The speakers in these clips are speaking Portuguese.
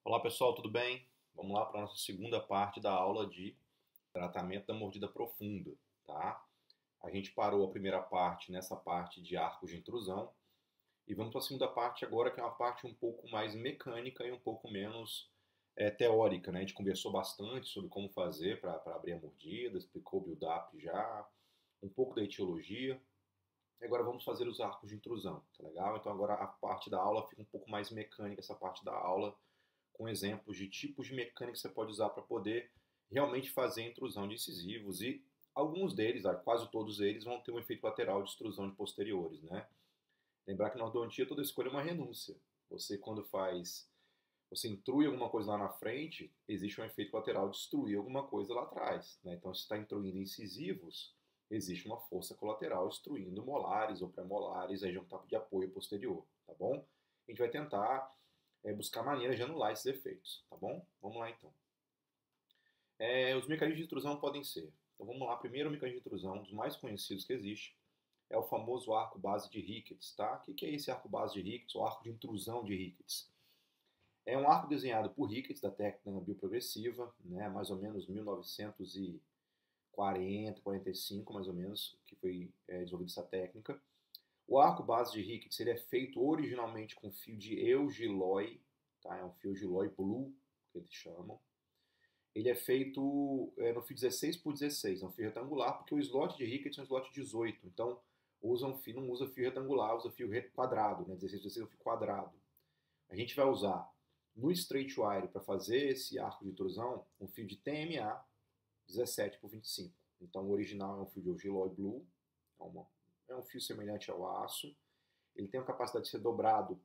Olá pessoal, tudo bem? Vamos lá para a nossa segunda parte da aula de tratamento da mordida profunda, tá? A gente parou a primeira parte nessa parte de arcos de intrusão e vamos para a segunda parte agora, que é uma parte um pouco mais mecânica e um pouco menos teórica, né? A gente conversou bastante sobre como fazer para abrir a mordida, explicou o build-up já, um pouco da etiologia. E agora vamos fazer os arcos de intrusão, tá legal? Então agora a parte da aula fica um pouco mais mecânica, essa parte da aula com exemplos de tipos de mecânica que você pode usar para poder realmente fazer a intrusão de incisivos e alguns deles, quase todos eles, vão ter um efeito lateral de extrusão de posteriores, né? Lembrar que na ortodontia toda escolha é uma renúncia. Você você intrui alguma coisa lá na frente, existe um efeito lateral de destruir alguma coisa lá atrás, né? Então se está intruindo incisivos, existe uma força colateral destruindo molares ou pré-molares, aí já é um tipo de apoio posterior, tá bom? A gente vai tentar buscar maneiras de anular esses efeitos, tá bom? Vamos lá então. Os mecanismos de intrusão podem ser. Então vamos lá, primeiro mecanismo de intrusão, um dos mais conhecidos que existe, é o famoso arco base de Ricketts, tá? O que é esse arco base de Ricketts, ou arco de intrusão de Ricketts? É um arco desenhado por Ricketts, da técnica bioprogressiva, né, mais ou menos 1940, 45, mais ou menos, que foi desenvolvida essa técnica. O arco base de Ricketts ele é feito originalmente com fio de eugiloy, tá? É um fio eugiloy blue, que eles chamam. Ele é feito no fio 16 por 16, é um fio retangular, porque o slot de Ricketts é um slot 18, então não usa fio retangular, usa fio quadrado, né? 16 por 16 é um fio quadrado. A gente vai usar no straight wire para fazer esse arco de intrusão um fio de TMA 17 por 25. Então o original é um fio de eugiloy blue, é um fio semelhante ao aço. Ele tem a capacidade de ser dobrado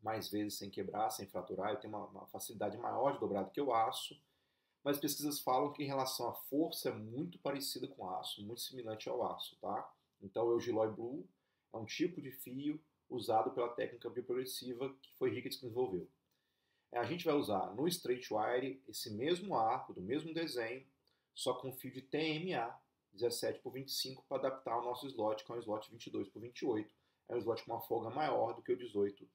mais vezes sem quebrar, sem fraturar. Ele tem uma facilidade maior de dobrado que o aço. Mas pesquisas falam que em relação à força é muito parecida com o aço, muito semelhante ao aço, tá? Então o Eugiloy Blue é um tipo de fio usado pela técnica bioprogressiva que foi Ricketts que desenvolveu. A gente vai usar no straight wire esse mesmo arco, do mesmo desenho, só com fio de TMA 17 por 25 para adaptar o nosso slot, que é um slot 22 por 28. É um slot com uma folga maior do que o 18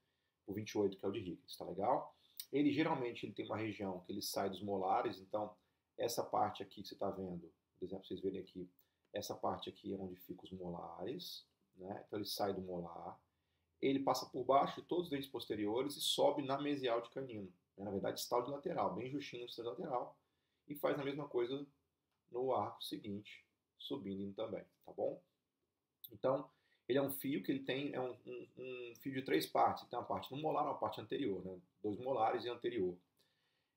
por 28, que é o de Ricketts, tá legal? Ele geralmente tem uma região que ele sai dos molares, então essa parte aqui que você está vendo, por exemplo, vocês verem aqui, essa parte aqui é onde ficam os molares, né? Então ele sai do molar, ele passa por baixo de todos os dentes posteriores e sobe na mesial de canino, né? Na verdade, estalde lateral, bem justinho no estalde lateral, e faz a mesma coisa no arco seguinte, subindo indo também, tá bom? Então, ele é um fio que ele tem um fio de três partes. Ele tem uma parte no molar e uma parte anterior, né? Dois molares e anterior.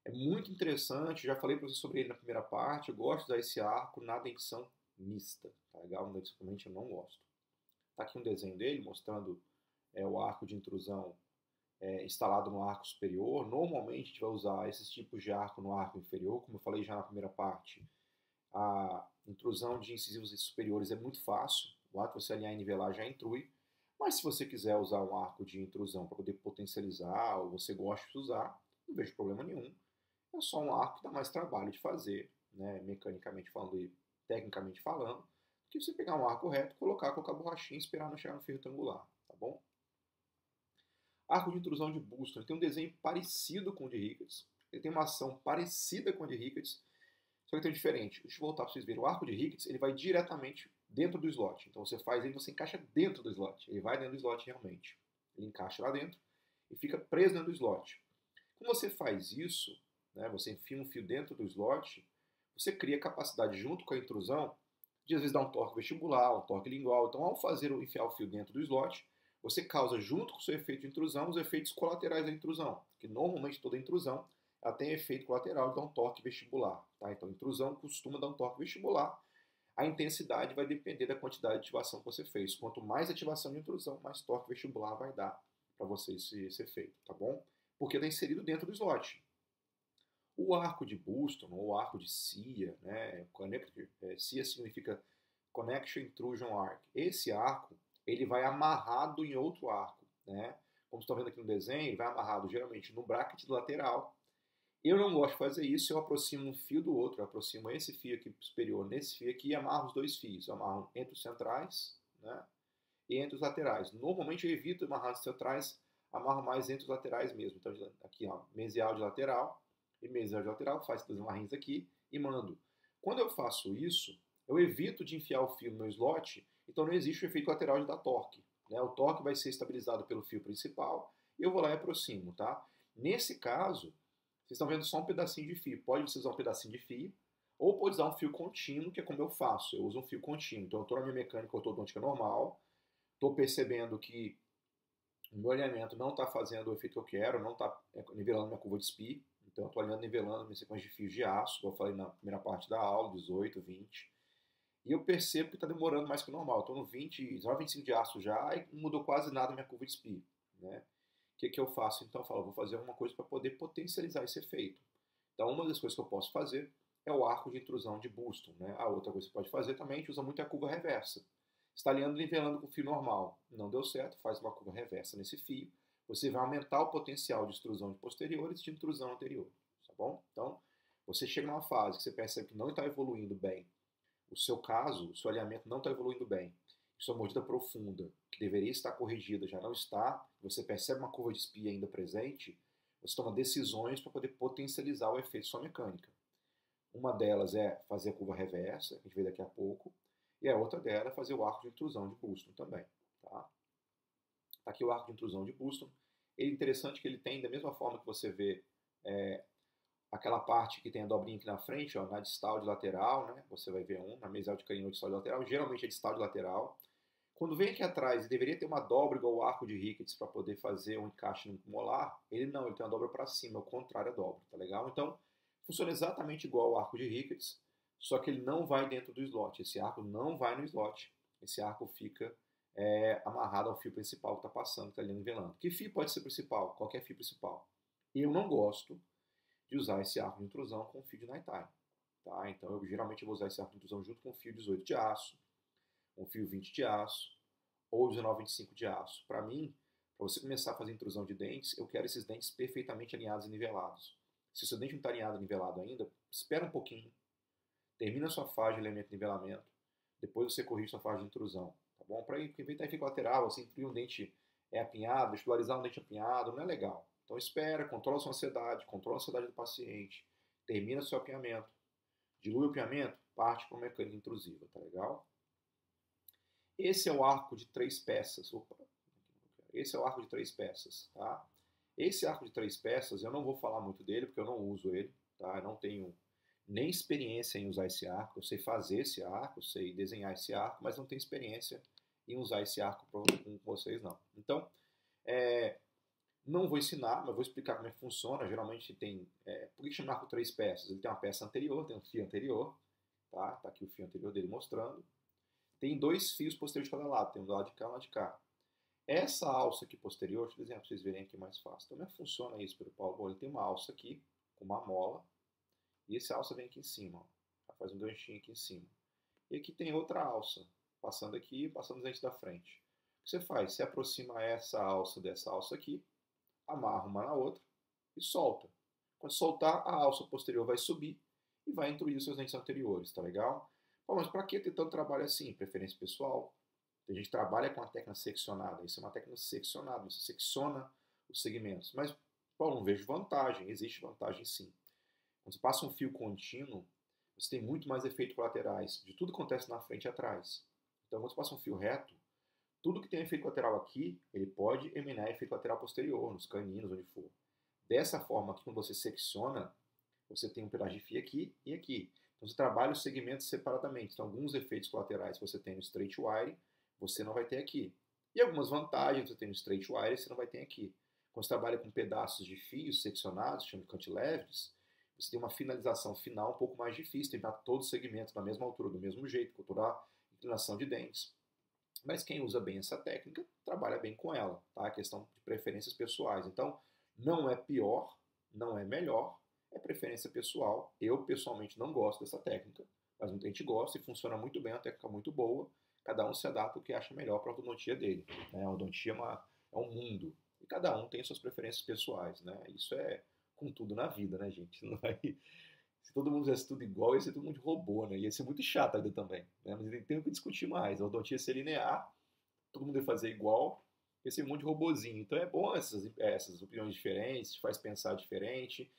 É muito interessante, já falei para você sobre ele na primeira parte. Eu gosto de usar esse arco na dentição mista, tá legal? Na dentição eu não gosto. Tá aqui um desenho dele mostrando o arco de intrusão instalado no arco superior. Normalmente a gente vai usar esses tipos de arco no arco inferior, como eu falei já na primeira parte. A intrusão de incisivos superiores é muito fácil, o ato de você alinhar e nivelar já intrui, mas se você quiser usar um arco de intrusão para poder potencializar, ou você gosta de usar, não vejo problema nenhum. É só um arco que dá mais trabalho de fazer, né, mecanicamente falando e tecnicamente falando, que você pegar um arco reto, colocar com a borrachinha e esperar não chegar no fio retangular, tá bom? Arco de intrusão de Buston, ele tem um desenho parecido com o de Ricketts, ele tem uma ação parecida com a de Ricketts, só que tem um diferente. Deixa eu voltar para vocês verem. O arco de Ricketts ele vai diretamente dentro do slot. Então você faz ele, você encaixa dentro do slot. Ele vai dentro do slot realmente. Ele encaixa lá dentro e fica preso dentro do slot. Quando você faz isso, né, você enfia um fio dentro do slot, você cria capacidade junto com a intrusão de às vezes dar um torque vestibular, um torque lingual. Então ao enfiar o fio dentro do slot, você causa junto com o seu efeito de intrusão os efeitos colaterais da intrusão, que normalmente toda intrusão ela tem efeito colateral de dar um torque vestibular. Tá? Então, intrusão costuma dar um torque vestibular. A intensidade vai depender da quantidade de ativação que você fez. Quanto mais ativação de intrusão, mais torque vestibular vai dar para você esse efeito, tá bom? Porque está inserido dentro do slot. O arco de Buston, ou arco de CIA, né? CIA significa Connection Intrusion Arc. Esse arco, ele vai amarrado em outro arco, né? Como vocês estão vendo aqui no desenho, ele vai amarrado geralmente no bracket lateral. Eu não gosto de fazer isso, eu aproximo um fio do outro, eu aproximo esse fio aqui superior nesse fio aqui e amarro os dois fios. Eu amarro entre os centrais, né, e entre os laterais. Normalmente eu evito amarrar os centrais amarro mais entre os laterais mesmo. Então, aqui, ó, mesial de lateral e mesial de lateral, faz as amarrinhas aqui e mando. Quando eu faço isso, eu evito de enfiar o fio no meu slot, então não existe o efeito lateral de dar torque. Né? O torque vai ser estabilizado pelo fio principal e eu vou lá e aproximo, tá? Nesse caso, vocês estão vendo só um pedacinho de fio. Pode você usar um pedacinho de fio, ou pode usar um fio contínuo, que é como eu faço. Eu uso um fio contínuo. Então, eu estou na minha mecânica ortodôntica normal, estou percebendo que o meu alinhamento não está fazendo o efeito que eu quero, não está nivelando minha curva de SPI. Então, eu estou alinhando, nivelando minha sequência de fios de aço, como eu falei na primeira parte da aula, 18, 20. E eu percebo que está demorando mais que o normal. Estou no 20, 25 de aço já e não mudou quase nada a minha curva de SPI. Né? O que eu faço? Então, eu falo, vou fazer alguma coisa para poder potencializar esse efeito. Então, uma das coisas que eu posso fazer é o arco de intrusão de Bouston. Né? A outra coisa que você pode fazer também, a gente usa muito a curva reversa. Está alinhando e nivelando com o fio normal. Não deu certo, faz uma curva reversa nesse fio. Você vai aumentar o potencial de extrusão de posteriores e de intrusão anterior. Tá bom? Então, você chega numa fase que você percebe que não está evoluindo bem. O seu caso, o seu alinhamento não está evoluindo bem. Sua mordida profunda, que deveria estar corrigida, já não está. Você percebe uma curva de SPI ainda presente. Você toma decisões para poder potencializar o efeito de sua mecânica. Uma delas é fazer a curva reversa, que a gente vê daqui a pouco. E a outra dela é fazer o arco de intrusão de Bouston também. Tá? Aqui o arco de intrusão de Bouston. Ele é interessante que ele tem, da mesma forma que você vê aquela parte que tem a dobrinha aqui na frente, ó, na distal de lateral, né? Você vai ver na mesial de canino distal de lateral, geralmente é distal de lateral. Quando vem aqui atrás e deveria ter uma dobra igual o arco de Ricketts para poder fazer um encaixe no molar, ele não, ele tem uma dobra para cima, é o contrário à dobra, tá legal? Então, funciona exatamente igual ao arco de Ricketts, só que ele não vai dentro do slot. Esse arco não vai no slot. Esse arco fica amarrado ao fio principal que está passando, que está ali nivelando. Que fio pode ser principal? Qualquer fio principal. Eu não gosto de usar esse arco de intrusão com fio de night time. Tá? Então, eu geralmente vou usar esse arco de intrusão junto com o fio 18 de aço, um fio 20 de aço, ou 19, 25 de aço. Para mim, para você começar a fazer intrusão de dentes, eu quero esses dentes perfeitamente alinhados e nivelados. Se o seu dente não está alinhado e nivelado ainda, espera um pouquinho. Termina a sua fase de alinhamento e nivelamento. Depois você corrige sua fase de intrusão. Tá bom? Para evitar efeito lateral, assim, incluir um dente apinhado, vestibularizar um dente apinhado, não é legal. Então espera, controla a sua ansiedade do paciente, termina seu apinhamento, dilui o apinhamento, parte para uma mecânica intrusiva, tá legal? Esse é o arco de 3 peças. Opa, esse é o arco de 3 peças, tá? Esse arco de 3 peças, eu não vou falar muito dele, porque eu não uso ele, tá? Eu não tenho nem experiência em usar esse arco. Eu sei fazer esse arco, eu sei desenhar esse arco, mas não tenho experiência em usar esse arco com vocês, não. Então, não vou ensinar, mas vou explicar como é que funciona. Geralmente tem... por que chama arco 3 peças? Ele tem uma peça anterior, tem um fio anterior, tá? Tá aqui o fio anterior dele mostrando. Tem 2 fios posteriores de cada lado, tem um do lado de cá e um lado de cá. Essa alça aqui posterior, deixa eu desenhar para vocês verem aqui mais fácil. Então, como é que funciona isso, Pedro Paulo? Bom, ele tem uma alça aqui, com uma mola, e essa alça vem aqui em cima, ó. Faz um ganchinho aqui em cima. E aqui tem outra alça, passando aqui e passando os dentes da frente. O que você faz? Você aproxima essa alça dessa alça aqui, amarra uma na outra e solta. Quando soltar, a alça posterior vai subir e vai intruir os seus dentes anteriores, tá legal? Bom, mas para que ter tanto trabalho assim? Preferência pessoal. A gente trabalha com a técnica seccionada. Isso é uma técnica seccionada. Você secciona os segmentos. Mas, Paulo, não vejo vantagem. Existe vantagem sim. Quando você passa um fio contínuo, você tem muito mais efeitos colaterais. De tudo que acontece na frente e atrás. Então, quando você passa um fio reto, tudo que tem efeito colateral aqui, ele pode eminar efeito colateral posterior, nos caninos, onde for. Dessa forma, aqui, quando você secciona, você tem um pedaço de fio aqui e aqui. Então, você trabalha os segmentos separadamente. Então, alguns efeitos colaterais que você tem no straight wire, você não vai ter aqui. E algumas vantagens você tem no straight wire, você não vai ter aqui. Quando você trabalha com pedaços de fios seccionados, chama de cantilevers, você tem uma finalização final um pouco mais difícil, tem que dar todos os segmentos na mesma altura, do mesmo jeito, controlar a inclinação de dentes. Mas quem usa bem essa técnica, trabalha bem com ela, tá? É questão de preferências pessoais. Então, não é pior, não é melhor, é preferência pessoal. Eu, pessoalmente, não gosto dessa técnica, mas muita gente gosta e funciona muito bem, é uma técnica muito boa. Cada um se adapta ao que acha melhor para a odontia dele. Né? A odontia é um mundo, e cada um tem suas preferências pessoais. Né? Isso é com tudo na vida, né, gente? Não vai... Se todo mundo fizesse tudo igual, ia ser todo mundo de robô, né? Ia ser muito chato ainda também. Né? Mas tem o que discutir mais. A odontia ia ser linear, todo mundo ia fazer igual, esse monte de robozinho. Então é bom essas opiniões diferentes, te faz pensar diferente.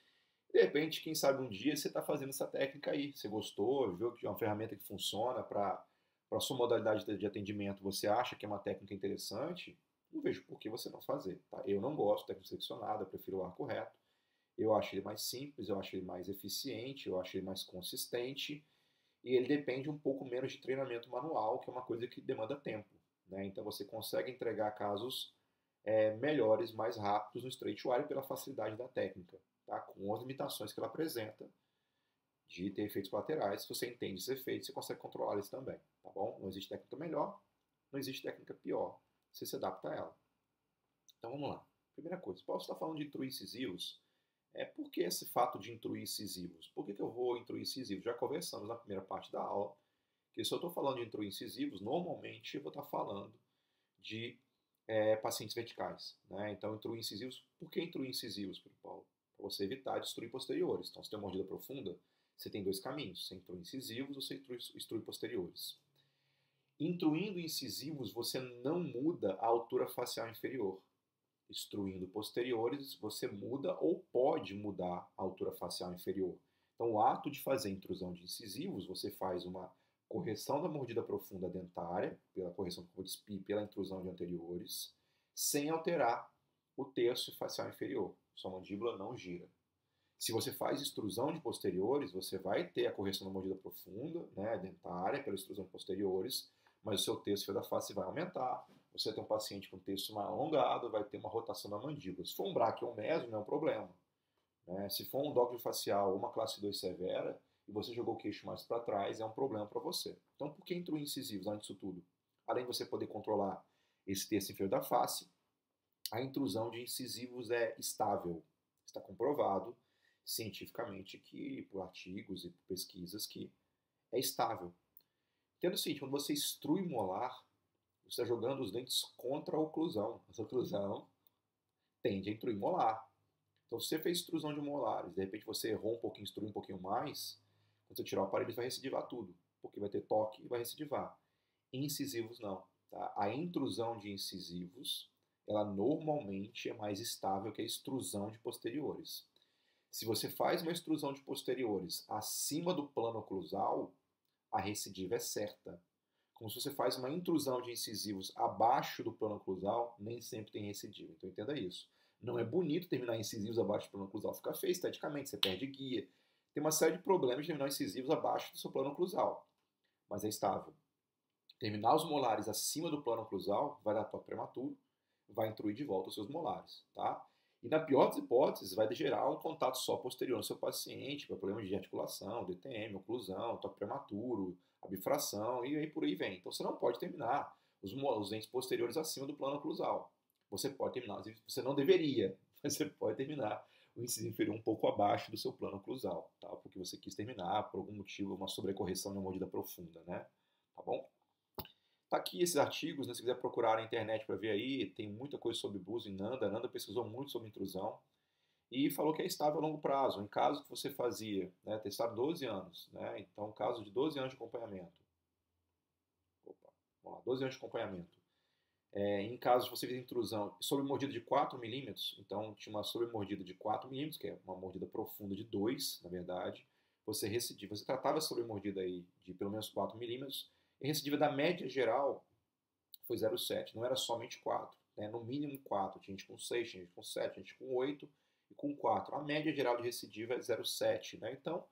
De repente, quem sabe um dia você está fazendo essa técnica aí. Você gostou, viu que é uma ferramenta que funciona para a sua modalidade de atendimento, você acha que é uma técnica interessante, não vejo por que você não fazer. Tá? Eu não gosto de técnica seccionada, eu prefiro o arco reto. Eu acho ele mais simples, eu acho ele mais eficiente, eu acho ele mais consistente e ele depende um pouco menos de treinamento manual, que é uma coisa que demanda tempo. Né? Então você consegue entregar casos melhores, mais rápidos no straight wire pela facilidade da técnica, tá? Com as limitações que ela apresenta de ter efeitos colaterais. Se você entende esses efeitos, você consegue controlar eles também, tá bom? Não existe técnica melhor, não existe técnica pior. Você se adapta a ela. Então vamos lá. Primeira coisa, posso estar falando de intruir incisivos? Por que esse fato de intruir incisivos? Por que eu vou intruir incisivos? Já conversamos na primeira parte da aula que se eu estou falando de intruir incisivos, normalmente eu vou estar falando de pacientes verticais. Né? Então, intruir incisivos. Por que intruir incisivos, Paulo? Para você evitar destruir posteriores. Então, se tem uma mordida profunda, você tem dois caminhos. Você intruir incisivos ou você intruir posteriores. Intruindo incisivos, você não muda a altura facial inferior. Extruindo posteriores, você muda ou pode mudar a altura facial inferior. Então, o ato de fazer intrusão de incisivos, você faz uma correção da mordida profunda dentária, pela correção do SPI, pela intrusão de anteriores, sem alterar o terço facial inferior. Sua mandíbula não gira. Se você faz extrusão de posteriores, você vai ter a correção da mordida profunda, né, dentária, pela extrusão de posteriores, mas o seu terço da face vai aumentar. Você tem um paciente com terço mais alongado, vai ter uma rotação da mandíbula. Se for um braquiomeso, não é um problema. Né? Se for um dóclise facial ou uma classe 2 severa, e você jogou o queixo mais para trás, é um problema para você. Então, por que intruir incisivos antes disso tudo? Além de você poder controlar esse terço inferior da face, a intrusão de incisivos é estável. Está comprovado cientificamente que, por artigos e por pesquisas, que é estável. Entenda o seguinte, quando você extrui molar, você está jogando os dentes contra a oclusão. Essa oclusão tende a intruir molar. Então, se você fez extrusão de molares, de repente você errou um pouquinho, extruiu um pouquinho mais, quando você tirar o aparelho, ele vai recidivar tudo, porque vai ter toque e vai recidivar. Incisivos não. Tá? A intrusão de incisivos, ela normalmente é mais estável que a extrusão de posteriores. Se você faz uma extrusão de posteriores acima do plano oclusal, a recidiva é certa. Como se você faz uma intrusão de incisivos abaixo do plano oclusal, nem sempre tem recidiva. Então entenda isso. Não é bonito terminar incisivos abaixo do plano oclusal, fica feio esteticamente, você perde guia. Tem uma série de problemas de terminar incisivos abaixo do seu plano oclusal, mas é estável. Terminar os molares acima do plano oclusal vai dar toque prematuro, vai intruir de volta os seus molares, tá? E na pior das hipóteses, vai gerar um contato só posterior no seu paciente, para problemas de articulação, DTM, oclusão, toque prematuro, a bifração e aí por aí vem. Então você não pode terminar os dentes posteriores acima do plano oclusal. Você pode terminar, você não deveria, mas você pode terminar o incisivo inferior um pouco abaixo do seu plano oclusal, tá? Porque você quis terminar por algum motivo, uma sobrecorreção de uma mordida profunda, né? Tá bom? Tá aqui esses artigos, né, se quiser procurar na internet para ver aí, tem muita coisa sobre Buzo e Nanda. Nanda pesquisou muito sobre intrusão e falou que é estável a longo prazo. Em caso que você fazia, né, testado 12 anos, né, então caso de 12 anos de acompanhamento. Opa, vamos lá, 12 anos de acompanhamento. Em caso de você fez intrusão sobre mordida de 4 milímetros, então tinha uma sobremordida de 4 milímetros, que é uma mordida profunda de 2, na verdade, você tratava a sobremordida aí de pelo menos 4 milímetros, e a recidiva da média geral foi 0,7, não era somente 4, né? No mínimo 4, tinha gente com 6, tinha gente com 7, tinha gente com 8 e com 4. A média geral de recidiva é 0,7, né? Então,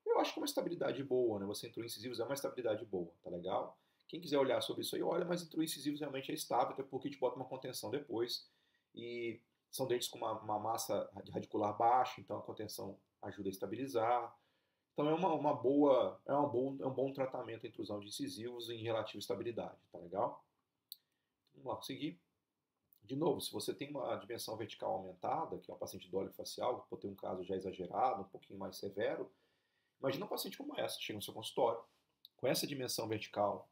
eu acho que é uma estabilidade boa, né? Você intruir incisivos é uma estabilidade boa, tá legal? Quem quiser olhar sobre isso aí, olha, mas intruir incisivos realmente é estável, até porque te bota uma contenção depois. E são dentes com uma massa radicular baixa, então a contenção ajuda a estabilizar. Então é um bom tratamento a intrusão de incisivos em relativa estabilidade, tá legal? Vamos lá, seguir. De novo, se você tem uma dimensão vertical aumentada, que é um paciente dóleo facial, que pode ter um caso já exagerado, um pouquinho mais severo, imagina um paciente como essa, chega no seu consultório, com essa dimensão vertical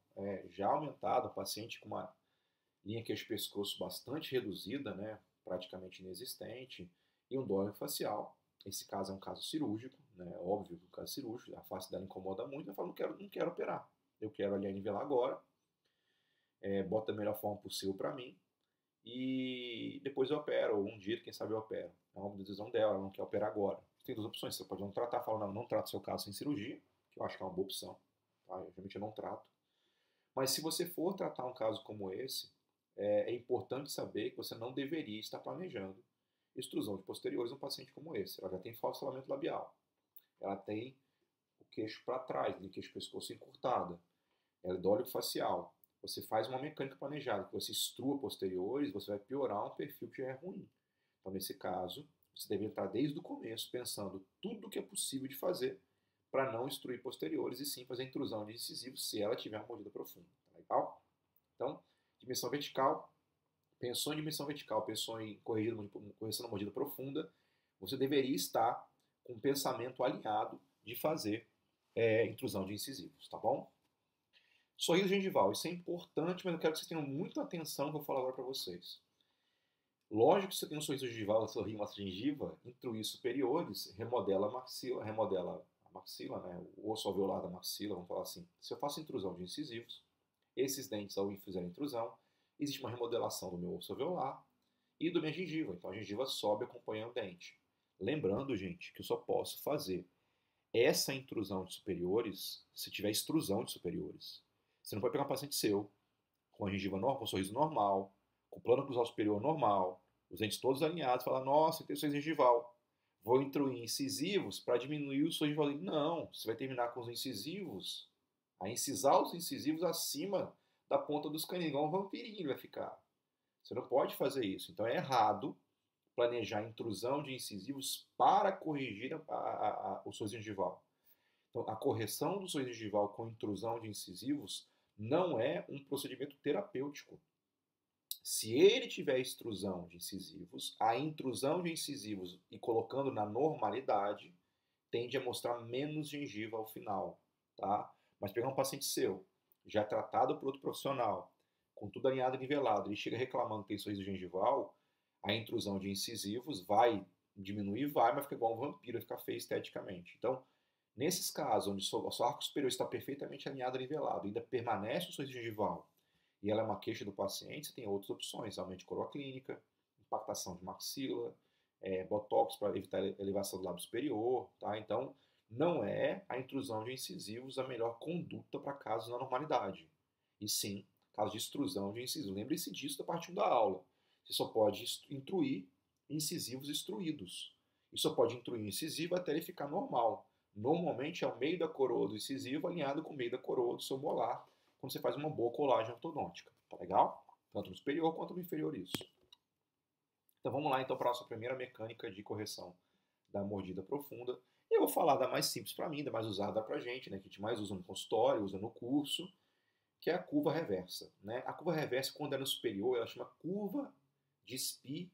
já aumentada, um paciente com uma linha queixo-pescoço bastante reduzida, né, praticamente inexistente, e um dóleo facial. Esse caso é um caso cirúrgico, né, óbvio que é um caso cirúrgico, a face dela incomoda muito, eu falo, não quero operar, eu quero ali nivelar agora, bota da melhor forma possível para mim, e depois eu opero, ou um dia, quem sabe eu opero. É uma decisão dela, ela não quer operar agora. Tem duas opções, você pode não tratar, fala, não, não trato seu caso sem cirurgia, que eu acho que é uma boa opção, tá? Eu, geralmente eu não trato. Mas se você for tratar um caso como esse, é importante saber que você não deveria estar planejando extrusão de posteriores num paciente como esse. Ela já tem falso isolamento labial, ela tem o queixo para trás, o queixo pescoço encurtado, ela é dóleo facial. Você faz uma mecânica planejada, que você extrua posteriores, você vai piorar um perfil que já é ruim. Então, nesse caso, você deve entrar desde o começo pensando tudo o que é possível de fazer para não extruir posteriores e sim fazer a intrusão de incisivos se ela tiver uma mordida profunda. Tá legal? Então, dimensão vertical, pensou em dimensão vertical, pensou em correção da mordida profunda, você deveria estar com um pensamento alinhado de fazer intrusão de incisivos, tá bom? Sorriso gengival, isso é importante, mas eu quero que vocês tenham muita atenção no que eu vou falar agora para vocês. Lógico que você tem um sorriso gengival, sorrir uma gengiva, intruir superiores, remodela a maxila, né, o osso alveolar da maxila, vamos falar assim. Se eu faço intrusão de incisivos, esses dentes, ao fizer a intrusão, existe uma remodelação do meu osso alveolar e do minha gengiva. Então a gengiva sobe acompanhando o dente. Lembrando, gente, que eu só posso fazer essa intrusão de superiores se tiver extrusão de superiores. Você não pode pegar um paciente seu com a gengiva normal, com um sorriso normal, com o plano cruzal superior normal, os dentes todos alinhados, falar, nossa, tem sorriso gengival. Vou intruir incisivos para diminuir o sorriso gengival. Não, você vai terminar com os incisivos, a incisar os incisivos acima da ponta dos caninos, igual um vampirinho vai ficar. Você não pode fazer isso. Então é errado planejar a intrusão de incisivos para corrigir o sorriso gengival. Então, a correção do sorriso gengival com intrusão de incisivos não é um procedimento terapêutico. Se ele tiver extrusão de incisivos, a intrusão de incisivos e colocando na normalidade tende a mostrar menos gengiva ao final, tá? Mas pegar um paciente seu, já tratado por outro profissional, com tudo alinhado e nivelado, ele chega reclamando que tem sorriso gengival, a intrusão de incisivos vai diminuir, mas fica igual um vampiro, vai ficar feio esteticamente. Então, nesses casos, onde o seu arco superior está perfeitamente alinhado e nivelado, ainda permanece o sorriso gengival, e ela é uma queixa do paciente, você tem outras opções, aumento de coroa clínica, impactação de maxila, botox para evitar a elevação do lábio superior, tá? Então, não é a intrusão de incisivos a melhor conduta para casos na normalidade. E sim, casos de extrusão de incisivos. Lembre-se disso da parte 1 da aula. Você só pode intruir incisivos extruídos. E só pode intruir incisivo até ele ficar normal. Normalmente é o meio da coroa do incisivo alinhado com o meio da coroa do seu molar, quando você faz uma boa colagem ortodôntica. Tá legal? Tanto no superior quanto no inferior isso. Então vamos lá então para a nossa primeira mecânica de correção da mordida profunda. E eu vou falar da mais simples para mim, da mais usada para a gente, né, que a gente mais usa no consultório, usa no curso, que é a curva reversa. Né? A curva reversa, quando é no superior, ela chama curva de Spee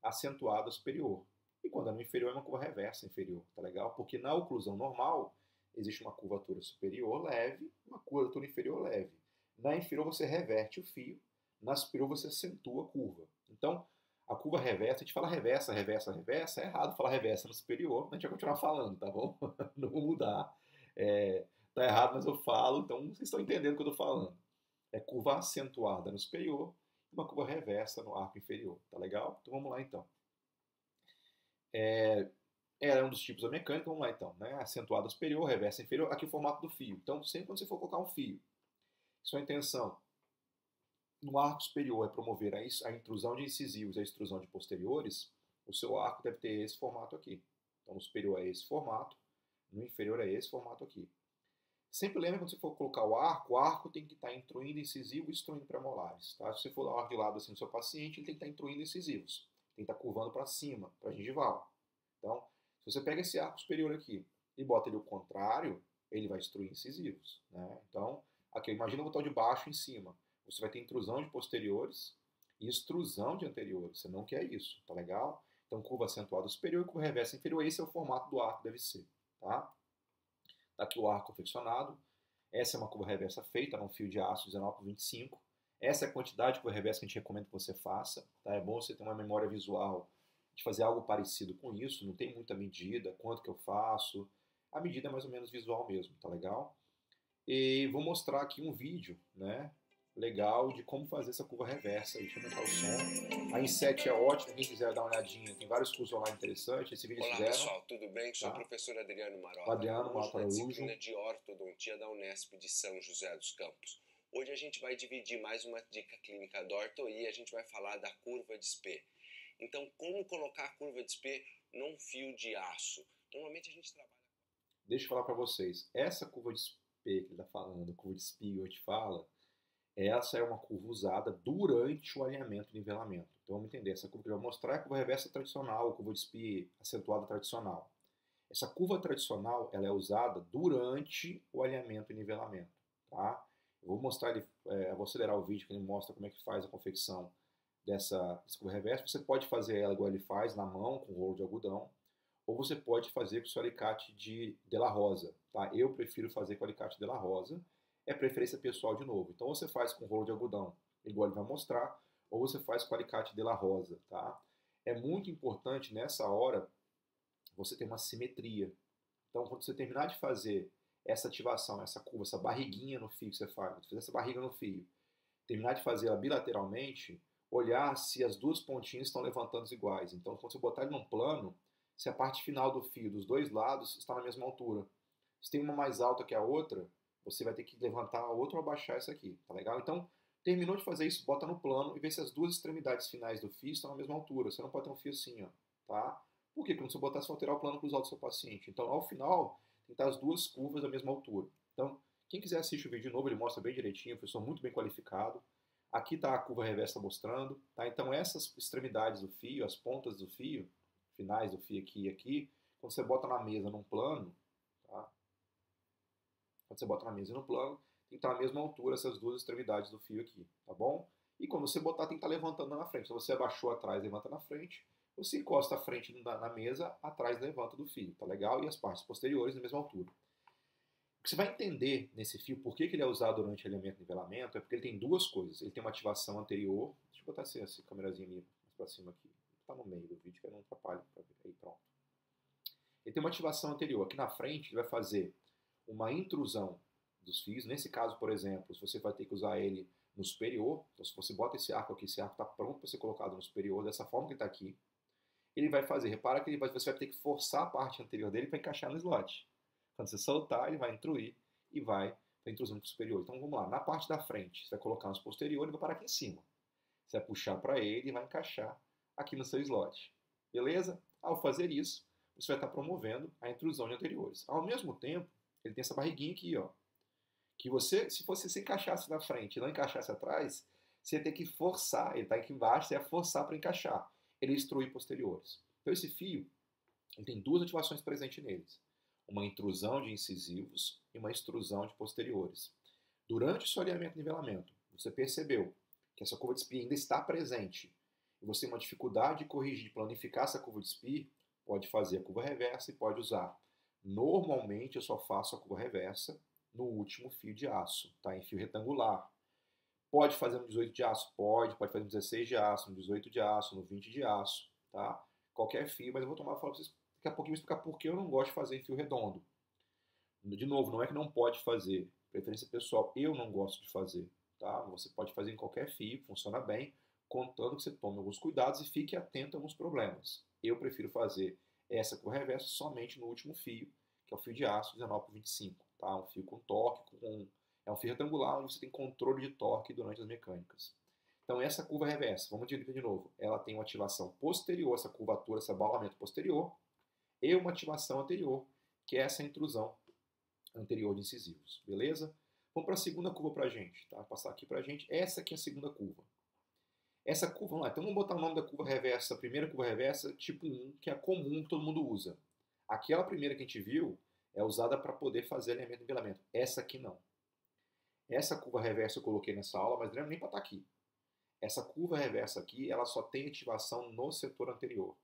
acentuada superior. E quando é no inferior, é uma curva reversa inferior, tá legal? Porque na oclusão normal, existe uma curvatura superior leve, uma curvatura inferior leve. Na inferior, você reverte o fio, na superior, você acentua a curva. Então, a curva reversa, a gente fala reversa, reversa, reversa, é errado falar reversa no superior, a gente vai continuar falando, tá bom? Não vou mudar. Tá errado, mas eu falo, então vocês estão entendendo o que eu estou falando. É curva acentuada no superior, uma curva reversa no arco inferior, tá legal? Então vamos lá então. É um dos tipos da mecânica, vamos lá então, né? Acentuada superior, reversa inferior, aqui o formato do fio. Então, sempre quando você for colocar um fio, sua intenção no arco superior é promover a intrusão de incisivos e a extrusão de posteriores, o seu arco deve ter esse formato aqui. Então, no superior é esse formato, no inferior é esse formato aqui. Sempre lembre quando você for colocar o arco tem que estar intruindo incisivo e extruindo premolares. Tá? Se você for dar o arco de lado assim no seu paciente, ele tem que estar intruindo incisivos. Tem que estar curvando para cima, para a gengival. Então, se você pega esse arco superior aqui e bota ele ao contrário, ele vai extruir incisivos. Né? Então, aqui, imagina botar o de baixo em cima. Você vai ter intrusão de posteriores e extrusão de anteriores. Você não quer isso, tá legal? Então, curva acentuada superior e curva reversa inferior. Esse é o formato do arco, deve ser. Tá? Tá aqui o arco confeccionado. Essa é uma curva reversa feita num fio de aço 19x25. Essa é a quantidade de curva reversa que a gente recomenda que você faça. Tá? É bom você ter uma memória visual de fazer algo parecido com isso. Não tem muita medida, quanto que eu faço. A medida é mais ou menos visual mesmo, tá legal? E vou mostrar aqui um vídeo, né, legal de como fazer essa curva reversa. Deixa eu aumentar o som. A Inset é ótima, quem quiser dar uma olhadinha, tem vários cursos online interessantes. Esse vídeo Olá, fizeram. pessoal, tudo bem? Sou o Tá? professor Adriano O Marota, Adriano hoje Marota na Araújo. disciplina de Ortodontia da Unesp de São José dos Campos. Hoje a gente vai dividir mais uma dica clínica da orto e a gente vai falar da curva de Spee. Então, como colocar a curva de Spee num fio de aço? Normalmente a gente trabalha... Deixa eu falar para vocês, essa curva de Spee que ele está falando, a curva de Spee que a gente fala, essa é uma curva usada durante o alinhamento e nivelamento. Então vamos entender, essa curva que eu vou mostrar é a curva reversa tradicional, a curva de Spee acentuada tradicional. Essa curva tradicional ela é usada durante o alinhamento e nivelamento. Tá? Eu vou mostrar ele, vou acelerar o vídeo que ele mostra como é que faz a confecção dessa curva reversa. Você pode fazer ela igual ele faz, na mão, com rolo de algodão, ou você pode fazer com o seu alicate de La Rosa. Tá? Eu prefiro fazer com o alicate de La Rosa, é preferência pessoal de novo. Então você faz com rolo de algodão, igual ele vai mostrar, ou você faz com o alicate de La Rosa. Tá? É muito importante nessa hora você ter uma simetria. Então quando você terminar de fazer essa ativação, essa curva, essa barriguinha no fio que você faz, fazer essa barriga no fio, terminar de fazer ela bilateralmente, olhar se as duas pontinhas estão levantando iguais. Então quando você botar ele num plano, se a parte final do fio dos dois lados está na mesma altura. Se tem uma mais alta que a outra, você vai ter que levantar a outra ou abaixar essa aqui, tá legal? Então, terminou de fazer isso, bota no plano e vê se as duas extremidades finais do fio estão na mesma altura. Você não pode ter um fio assim, ó, tá? Por quê? Quando você botar, você vai alterar o plano cruzado do seu paciente. Então, ao final, tem que estar as duas curvas da mesma altura. Então, quem quiser assistir o vídeo de novo, ele mostra bem direitinho, o professor muito bem qualificado. Aqui está a curva reversa mostrando, tá? Então, essas extremidades do fio, as pontas do fio, finais do fio aqui e aqui, quando você bota na mesa num plano, tá? Quando você bota na mesa e no plano, tem que estar na mesma altura essas duas extremidades do fio aqui, tá bom? E quando você botar, tem que estar levantando na frente. Se você abaixou atrás, levanta na frente. Você encosta a frente na mesa, atrás levanta do fio, tá legal? E as partes posteriores na mesma altura. O que você vai entender nesse fio, por que ele é usado durante alinhamento e nivelamento, é porque ele tem duas coisas. Ele tem uma ativação anterior. Deixa eu botar essa câmerazinha minha mais pra cima aqui. Tá no meio do vídeo, que não atrapalha. Aí, pronto. Ele tem uma ativação anterior. Aqui na frente, ele vai fazer uma intrusão dos fios. Nesse caso, por exemplo, se você vai ter que usar ele no superior, então se você bota esse arco aqui, esse arco está pronto para ser colocado no superior, dessa forma que está aqui, ele vai fazer. Repara que você vai ter que forçar a parte anterior dele para encaixar no slot. Quando você soltar, ele vai intruir e vai para a intrusão para o superior. Então vamos lá, na parte da frente, você vai colocar nos posteriores e vai parar aqui em cima. Você vai puxar para ele e vai encaixar aqui no seu slot. Beleza? Ao fazer isso, você vai estar promovendo a intrusão de anteriores. Ao mesmo tempo, ele tem essa barriguinha aqui, ó, que você, se você se encaixasse na frente e não encaixasse atrás, você ia ter que forçar, ele está aqui embaixo, você ia forçar para encaixar. Ele instrui posteriores. Então esse fio, ele tem duas ativações presentes neles. Uma intrusão de incisivos e uma extrusão de posteriores. Durante o seu alinhamento e nivelamento, você percebeu que essa curva de Spee ainda está presente e você tem uma dificuldade de corrigir, de planificar essa curva de Spee, pode fazer a curva reversa e pode usar. Normalmente eu só faço a curva reversa no último fio de aço, tá? Em fio retangular. Pode fazer no 18 de aço? Pode fazer no 16 de aço, no 18 de aço, no 20 de aço, tá? Qualquer fio, mas eu vou falar para vocês daqui a pouquinho explicar por que eu não gosto de fazer em fio redondo. De novo, não é que não pode fazer, preferência pessoal, eu não gosto de fazer, tá? Você pode fazer em qualquer fio, funciona bem, contando que você tome alguns cuidados e fique atento a alguns problemas. Eu prefiro fazer essa curva reversa somente no último fio, que é o fio de aço 19 por 25, tá? Um fio com torque, é um fio retangular onde você tem controle de torque durante as mecânicas. Então essa curva reversa, vamos dizer de novo, ela tem uma ativação posterior, essa curvatura, esse abalamento posterior, e uma ativação anterior, que é essa intrusão anterior de incisivos, beleza? Vamos para a segunda curva para a gente, tá? Vou passar aqui para a gente, essa aqui é a segunda curva. Essa curva, vamos lá, então vamos botar o nome da curva reversa, a primeira curva reversa, tipo 1, que é a comum, que todo mundo usa. Aquela primeira que a gente viu é usada para poder fazer alinhamento e nivelamento. Essa aqui não. Essa curva reversa eu coloquei nessa aula, mas não é nem para estar aqui. Essa curva reversa aqui, ela só tem ativação no setor anterior.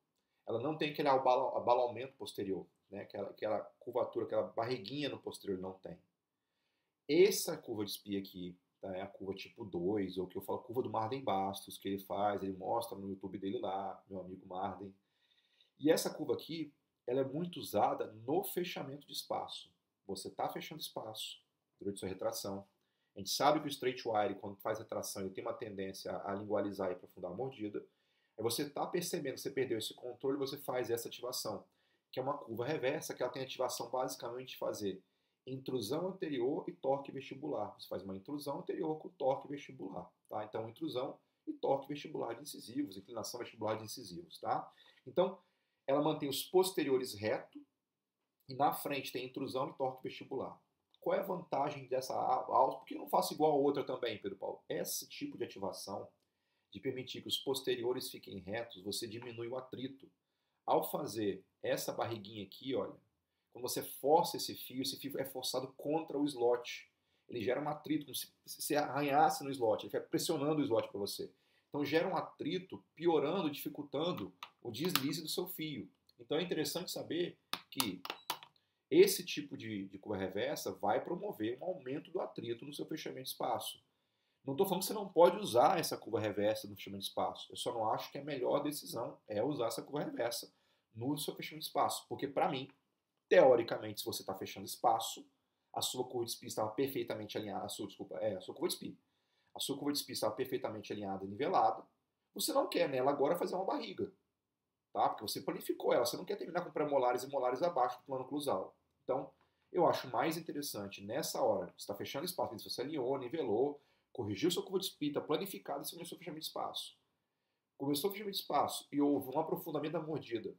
Ela não tem aquele abalamento posterior, né? Aquela curvatura, aquela barriguinha no posterior não tem. Essa curva de Spee aqui, tá? É a curva tipo 2, ou que eu falo curva do Marden Bastos, que ele faz, ele mostra no YouTube dele lá, meu amigo Marden. E essa curva aqui, ela é muito usada no fechamento de espaço. Você está fechando espaço durante sua retração. A gente sabe que o straight wire, quando faz retração, ele tem uma tendência a lingualizar e aprofundar a mordida. Aí você está percebendo que você perdeu esse controle, você faz essa ativação, que é uma curva reversa, que ela tem ativação basicamente de fazer intrusão anterior e torque vestibular. Você faz uma intrusão anterior com torque vestibular, tá? Então, intrusão e torque vestibular de incisivos, inclinação vestibular de incisivos, tá? Então, ela mantém os posteriores reto e na frente tem intrusão e torque vestibular. Qual é a vantagem dessa aula? Por que eu não faço igual a outra também, Pedro Paulo? Esse tipo de ativação, de permitir que os posteriores fiquem retos, você diminui o atrito. Ao fazer essa barriguinha aqui, olha, quando você força esse fio é forçado contra o slot. Ele gera um atrito, como se você arranhasse no slot, ele fica pressionando o slot para você. Então gera um atrito, piorando, dificultando o deslize do seu fio. Então é interessante saber que esse tipo de curva reversa vai promover um aumento do atrito no seu fechamento de espaço. Não estou falando que você não pode usar essa curva reversa no fechamento de espaço. Eu só não acho que a melhor decisão é usar essa curva reversa no seu fechamento de espaço. Porque, para mim, teoricamente, se você está fechando espaço, a sua curva de SPI estava perfeitamente alinhada. A sua curva de SPI. A sua curva de SPI estava perfeitamente alinhada e nivelada. Você não quer nela agora fazer uma barriga. Tá? Porque você planificou ela. Você não quer terminar com pré-molares e molares abaixo do plano oclusal. Então, eu acho mais interessante nessa hora, você está fechando espaço, você alinhou, nivelou, corrigiu sua curva de SPI, está planificado e você começou o fechamento de espaço. Começou o fechamento de espaço e houve um aprofundamento da mordida,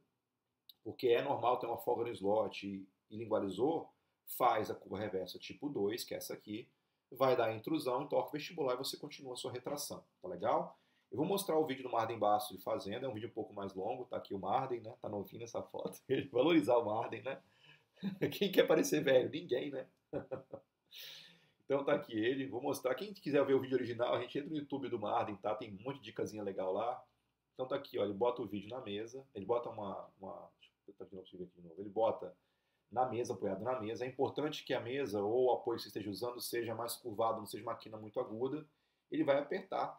porque é normal ter uma folga no slot e lingualizou, faz a curva reversa tipo 2, que é essa aqui, vai dar intrusão, torque vestibular e você continua a sua retração. Tá legal? Eu vou mostrar o vídeo do Marden Bastos fazendo, é um vídeo um pouco mais longo, tá aqui o Marden, né? Tá novinho nessa foto. Valorizar o Marden, né? Quem quer parecer velho? Ninguém, né? Então tá aqui ele, vou mostrar. Quem quiser ver o vídeo original, a gente entra no YouTube do Marden, tá? Tem um monte de dicasinha legal lá. Então tá aqui, ó, ele bota o vídeo na mesa, ele bota deixa eu botar aqui de novo. Ele bota na mesa, apoiado na mesa. É importante que a mesa ou o apoio que você esteja usando seja mais curvado, não seja uma quina muito aguda. Ele vai apertar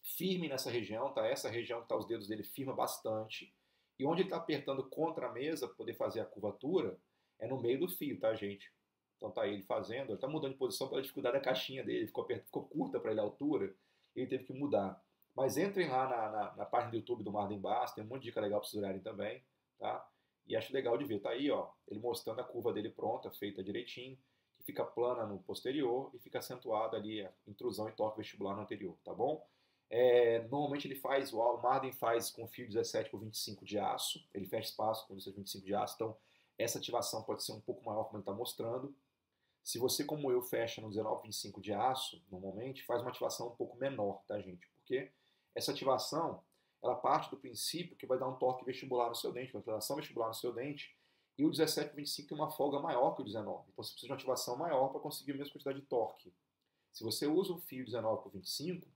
firme nessa região, tá? Essa região que tá os dedos dele firma bastante. E onde ele está apertando contra a mesa para poder fazer a curvatura é no meio do fio, tá, gente? Então tá ele fazendo, ele tá mudando de posição pela dificuldade da caixinha dele, ficou curta para ele a altura, ele teve que mudar. Mas entrem lá na página do YouTube do Marden Bastos, tem um monte de dica legal para vocês olharem também, tá? E acho legal de ver, tá aí, ó, ele mostrando a curva dele pronta, feita direitinho, que fica plana no posterior e fica acentuada ali a intrusão e torque vestibular no anterior, tá bom? Normalmente ele faz, o Marden faz com fio 17 por 25 de aço, ele fecha espaço com 25 de aço, então essa ativação pode ser um pouco maior, como ele está mostrando. Se você, como eu, fecha no 19,25 de aço, normalmente, faz uma ativação um pouco menor, tá, gente? Porque essa ativação, ela parte do princípio que vai dar um torque vestibular no seu dente, uma inclinação vestibular no seu dente, e o 17,25 tem uma folga maior que o 19. Então você precisa de uma ativação maior para conseguir a mesma quantidade de torque. Se você usa um fio 19 por 25,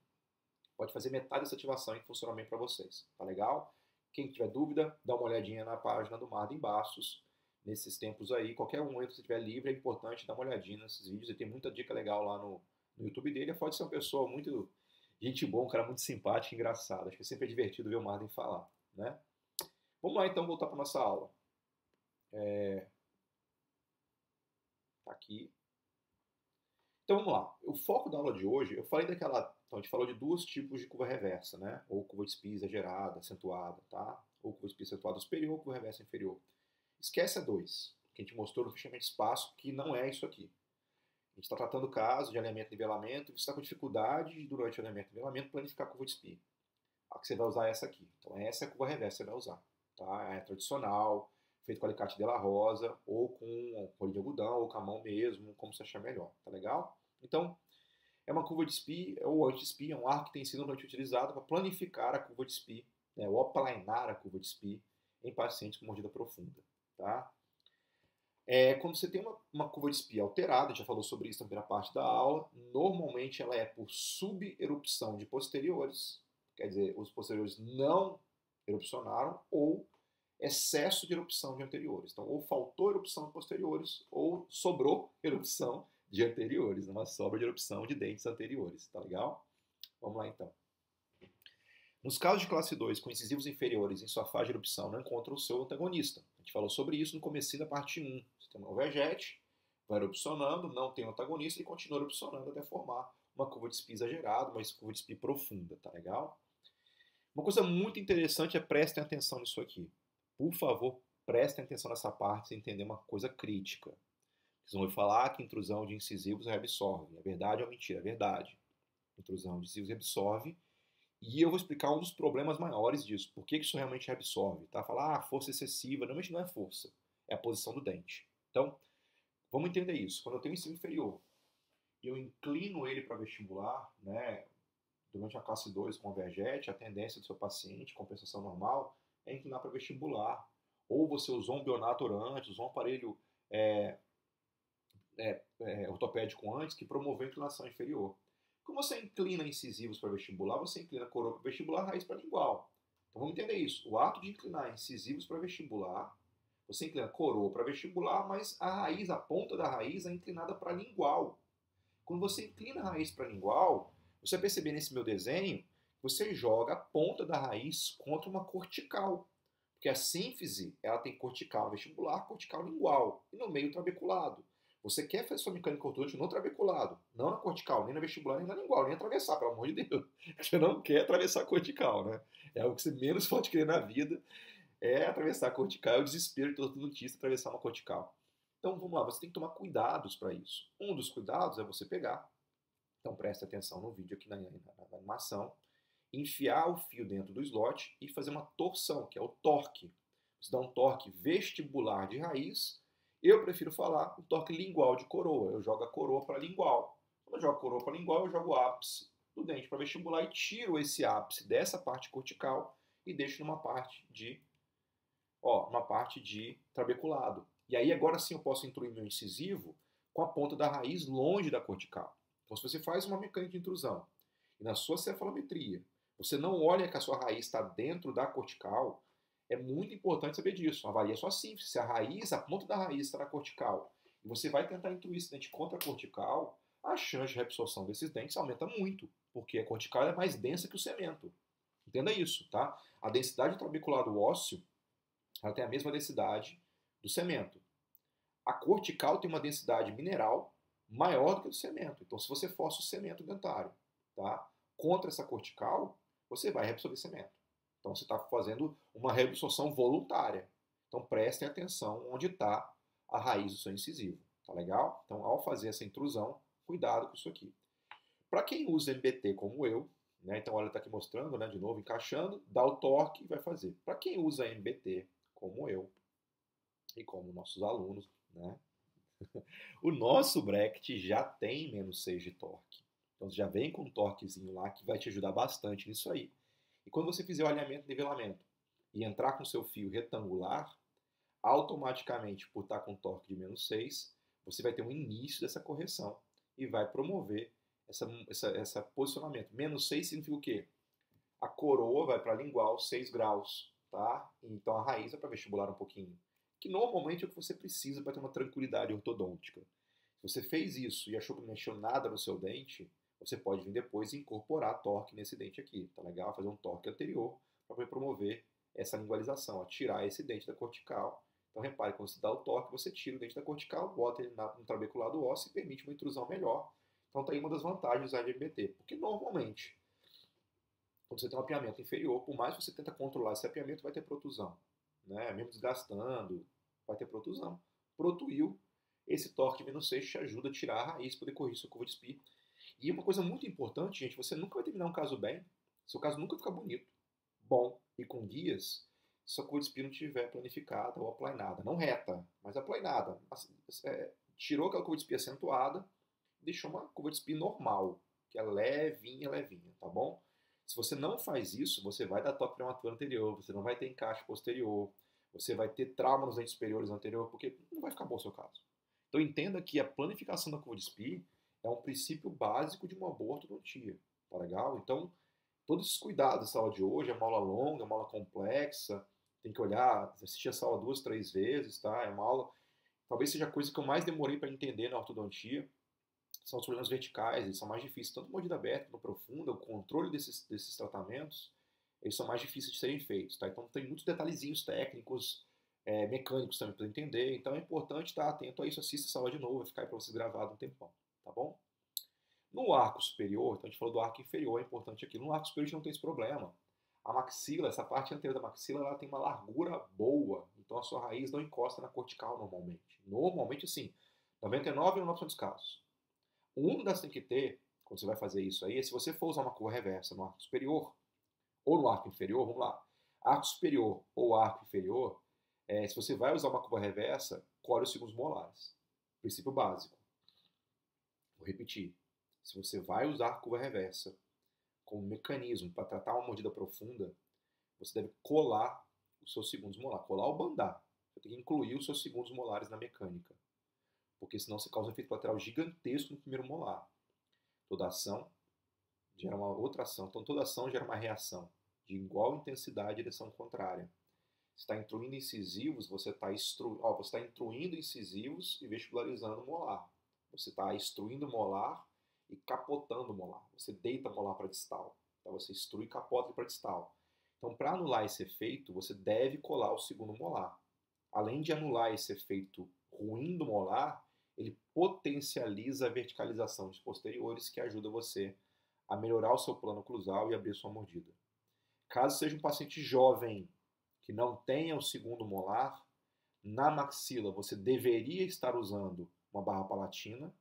pode fazer metade dessa ativação e funciona bem para vocês. Tá legal? Quem tiver dúvida, dá uma olhadinha na página do Marden Bastos. Nesses tempos aí, qualquer um aí que você estiver livre, é importante dar uma olhadinha nesses vídeos. Ele tem muita dica legal lá no YouTube dele. Pode ser uma pessoa muito gente boa, um cara muito simpático e engraçado. Acho que sempre é divertido ver o Marden falar, né? Vamos lá então voltar para nossa aula. Tá aqui. Então vamos lá. O foco da aula de hoje, eu falei daquela. Então a gente falou de dois tipos de curva reversa, né? Ou curva de SPI exagerada, acentuada, tá? Ou curva de SPI acentuada superior, curva reversa inferior. Esquece a 2, que a gente mostrou no fechamento de espaço, que não é isso aqui. A gente está tratando o caso de alinhamento e nivelamento, e você está com dificuldade durante o alinhamento e nivelamento planificar a curva de SPI. A que você vai usar é essa aqui. Então essa é a curva reversa que você vai usar. Tá? É tradicional, feito com alicate de la rosa, ou com rolinho de algodão, ou com a mão mesmo, como você achar melhor. Tá legal? Então, é uma curva de SPI, ou anti-SPI, é um arco que tem sido normalmente utilizado para planificar a curva de SPI, né, ou aplanar a curva de SPI em pacientes com mordida profunda. Tá? Quando você tem uma curva de SPI alterada, a gente já falou sobre isso na primeira parte da aula, normalmente ela é por suberupção de posteriores, quer dizer, os posteriores não erupcionaram, ou excesso de erupção de anteriores. Então, ou faltou erupção de posteriores, ou sobrou erupção de anteriores, uma sobra de erupção de dentes anteriores, tá legal? Vamos lá então. Nos casos de classe 2 com incisivos inferiores em sua fase de erupção, não encontra o seu antagonista. A gente falou sobre isso no comecinho da parte 1. Você tem uma overjet, vai erupcionando, não tem antagonista e continua erupcionando até formar uma curva de Spee exagerada, uma curva de Spee profunda, tá legal? Uma coisa muito interessante é prestem atenção nisso aqui. Por favor, prestem atenção nessa parte para entender uma coisa crítica. Vocês vão falar que intrusão de incisivos reabsorve. É verdade ou mentira? É verdade. Intrusão de incisivos reabsorve. E eu vou explicar um dos problemas maiores disso. Por que isso realmente reabsorve? Tá? Falar, força excessiva. Normalmente não é força. É a posição do dente. Então, vamos entender isso. Quando eu tenho um incisivo inferior e eu inclino ele para vestibular, né, durante a classe 2 convergente, a tendência do seu paciente, compensação normal, é inclinar para vestibular. Ou você usou um bionator antes, usou um aparelho ortopédico antes, que promoveu a inclinação inferior. Quando você inclina incisivos para vestibular, você inclina a coroa para vestibular, raiz para lingual. Então vamos entender isso. O ato de inclinar incisivos para vestibular, você inclina a coroa para vestibular, mas a raiz, a ponta da raiz é inclinada para lingual. Quando você inclina a raiz para lingual, você vai perceber nesse meu desenho, você joga a ponta da raiz contra uma cortical. Porque a sínfise, ela tem cortical vestibular, cortical lingual, e no meio trabeculado. Você quer fazer sua mecânica ortodôntica no trabeculado, não na cortical, nem na vestibular, nem na lingual, nem atravessar, pelo amor de Deus. Você não quer atravessar a cortical, né? É o que você menos pode querer na vida, é atravessar a cortical, é o desespero de todo ortodontista atravessar uma cortical. Então, vamos lá, você tem que tomar cuidados para isso. Um dos cuidados é você pegar, então preste atenção no vídeo aqui na animação, enfiar o fio dentro do slot e fazer uma torção, que é o torque. Você dá um torque vestibular de raiz. Eu prefiro falar um torque lingual de coroa. Eu jogo a coroa para lingual. Quando eu jogo a coroa para lingual, eu jogo o ápice do dente para vestibular e tiro esse ápice dessa parte cortical e deixo numa parte de trabeculado. E aí agora sim eu posso intruir meu incisivo com a ponta da raiz longe da cortical. Então se você faz uma mecânica de intrusão e na sua cefalometria você não olha que a sua raiz está dentro da cortical, é muito importante saber disso. Avalie a sua sínfise. Se a ponta da raiz está na cortical, e você vai tentar intruir esse dente contra a cortical, a chance de reabsorção desses dentes aumenta muito, porque a cortical é mais densa que o cemento. Entenda isso, tá? A densidade do trabeculado ósseo, ela tem a mesma densidade do cemento. A cortical tem uma densidade mineral maior do que a do cemento. Então, se você força o cemento dentário, tá, contra essa cortical, você vai reabsorver cemento. Então você está fazendo uma reabsorção voluntária. Então prestem atenção onde está a raiz do seu incisivo. Tá legal? Então ao fazer essa intrusão, cuidado com isso aqui. Para quem usa MBT como eu, né, então olha, está aqui mostrando, né, de novo, encaixando, dá o torque e vai fazer. Para quem usa MBT como eu e como nossos alunos, né, o nosso bracket já tem menos 6 de torque. Então já vem com um torquezinho lá que vai te ajudar bastante nisso aí. E quando você fizer o alinhamento e nivelamento e entrar com seu fio retangular, automaticamente, por estar com torque de menos 6, você vai ter um início dessa correção e vai promover esse posicionamento. Menos 6 significa o quê? A coroa vai para lingual 6 graus, tá? Então a raiz vai para vestibular um pouquinho. Que normalmente é o que você precisa para ter uma tranquilidade ortodôntica. Se você fez isso e achou que não mexeu nada no seu dente, você pode vir depois e incorporar torque nesse dente aqui, tá legal? Fazer um torque anterior para poder promover essa lingualização, tirar esse dente da cortical. Então repare, quando você dá o torque, você tira o dente da cortical, bota ele no trabeculado ósseo e permite uma intrusão melhor. Então tá aí uma das vantagens do MBT, porque normalmente, quando você tem um apiamento inferior, por mais que você tenta controlar esse apiamento, vai ter protusão, né? Mesmo desgastando, vai ter protusão. Protuiu, esse torque de menos 6 te ajuda a tirar a raiz, poder corrigir sua curva de Spee. E uma coisa muito importante, gente, você nunca vai terminar um caso bem, seu caso nunca fica bonito, bom e com guias, se sua curva de Spee não estiver planificada ou aplanada. Não reta, mas aplanada. Tirou aquela curva de Spee acentuada, deixou uma curva de Spee normal, que é levinha, tá bom? Se você não faz isso, você vai dar toque prematuro anterior, você não vai ter encaixe posterior, você vai ter trauma nos dentes superiores anterior, porque não vai ficar bom o seu caso. Então entenda que a planificação da curva de Spee é um princípio básico de uma boa ortodontia, tá legal? Então, todos esses cuidados dessa aula de hoje, é uma aula longa, é uma aula complexa, tem que olhar, assistir essa aula 2, 3 vezes, tá? É uma aula, talvez seja a coisa que eu mais demorei para entender na ortodontia, são os problemas verticais, eles são mais difíceis, tanto no mordida aberta quanto no profunda, o controle desses tratamentos, eles são mais difíceis de serem feitos, tá? Então tem muitos detalhezinhos técnicos, mecânicos também para entender. Então é importante estar atento a isso. Assista essa aula de novo, vai ficar aí para vocês gravado um tempão, tá bom? No arco superior, então a gente falou do arco inferior, é importante aqui. No arco superior a gente não tem esse problema. A maxila, essa parte anterior da maxila, ela tem uma largura boa. Então a sua raiz não encosta na cortical normalmente. Normalmente, sim. 99,9% dos casos. O único que você tem que ter, quando você vai fazer isso aí, é se você for usar uma curva reversa no arco superior, ou no arco inferior, vamos lá. Arco superior ou arco inferior, se você vai usar uma curva reversa, colhe os segundos molares. Princípio básico. Vou repetir. Se você vai usar curva reversa como mecanismo para tratar uma mordida profunda, você deve colar os seus segundos molares. Colar ou bandar. Você tem que incluir os seus segundos molares na mecânica. Porque senão você causa um efeito colateral gigantesco no primeiro molar. Toda ação gera uma outra ação. Então toda ação gera uma reação de igual intensidade e direção contrária. Você está intruindo incisivos, você está intruindo incisivos e vestibularizando o molar. Você está extruindo o molar e capotando o molar. Você deita o molar para distal. Então você extrui e capota para distal. Então, para anular esse efeito, você deve colar o segundo molar. Além de anular esse efeito ruim do molar, ele potencializa a verticalização dos posteriores, que ajuda você a melhorar o seu plano oclusal e abrir sua mordida. Caso seja um paciente jovem que não tenha o segundo molar, na maxila você deveria estar usando uma barra palatina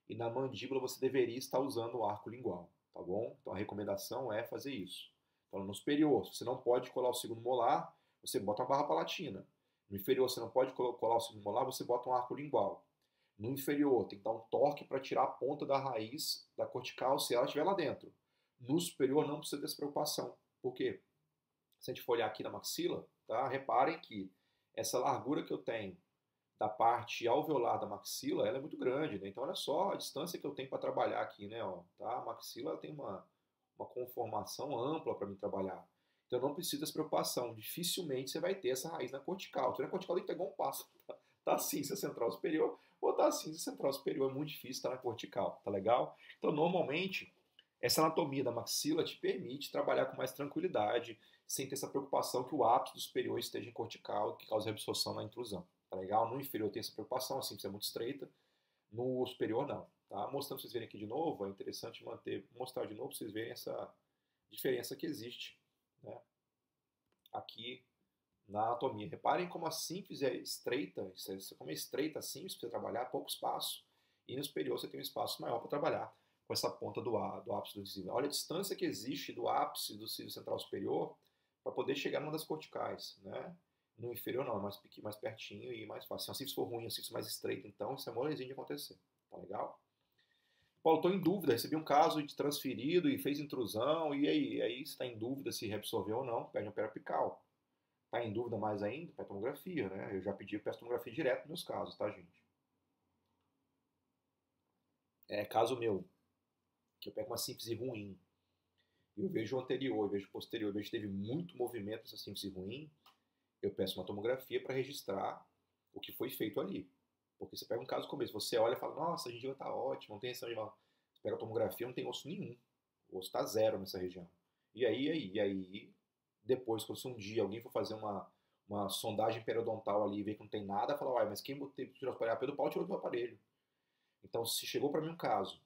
e na mandíbula você deveria estar usando o arco lingual, tá bom? Então a recomendação é fazer isso. Então no superior, se você não pode colar o segundo molar, você bota uma barra palatina. No inferior, você não pode colar o segundo molar, você bota um arco lingual. No inferior, tem que dar um torque para tirar a ponta da raiz da cortical se ela estiver lá dentro. No superior, não precisa dessa preocupação. Por quê? Se a gente for olhar aqui na maxila, tá? Reparem que essa largura que eu tenho da parte alveolar da maxila, ela é muito grande, né? Então olha só a distância que eu tenho para trabalhar aqui, né? Ó, tá? A maxila tem uma conformação ampla para mim trabalhar. Então eu não preciso dessa preocupação. Dificilmente você vai ter essa raiz na cortical. Então na cortical tem que pegar um passo. Tá assim se a central superior, ou tá assim se a central superior. É muito difícil estar na cortical, tá legal? Então normalmente essa anatomia da maxila te permite trabalhar com mais tranquilidade, sem ter essa preocupação que o ápice do superior esteja em cortical, que causa absorção na intrusão. Tá legal? No inferior tem essa preocupação, assim, é muito estreita. No superior, não. Tá? Mostrando para vocês verem aqui de novo, é interessante mostrar de novo para vocês verem essa diferença que existe, né? Aqui na anatomia. Reparem como a sínfise é estreita, como é estreita a sínfise para você trabalhar, pouco espaço. E no superior você tem um espaço maior para trabalhar com essa ponta do ápice do incisivo. Olha a distância que existe do ápice do cílio central superior para poder chegar numa das corticais, né? No inferior não, é mais pertinho e mais fácil. Se a sínfise for ruim, a sínfise mais estreita, então isso é molezinho de acontecer. Tá legal? Paulo, estou em dúvida, recebi um caso de transferido e fez intrusão, e aí? E aí você está em dúvida se reabsorveu ou não, pede uma periapical. Está em dúvida mais ainda? Pede tomografia, né? Eu já pedi, eu peço tomografia direto nos meus casos, tá, gente? Caso meu, que eu pego uma sínfise ruim, e eu vejo o anterior, eu vejo o posterior, eu vejo que teve muito movimento essa sínfise ruim, eu peço uma tomografia para registrar o que foi feito ali. Porque você pega um caso como esse, você olha e fala, nossa, a gengiva está ótima, não tem reação gengival. Você pega a tomografia, não tem osso nenhum. O osso está zero nessa região. E aí, depois, quando um dia alguém for fazer uma sondagem periodontal ali e ver que não tem nada, fala, uai, mas quem tirou o aparelho do pau tirou do aparelho. Então, se chegou para mim um caso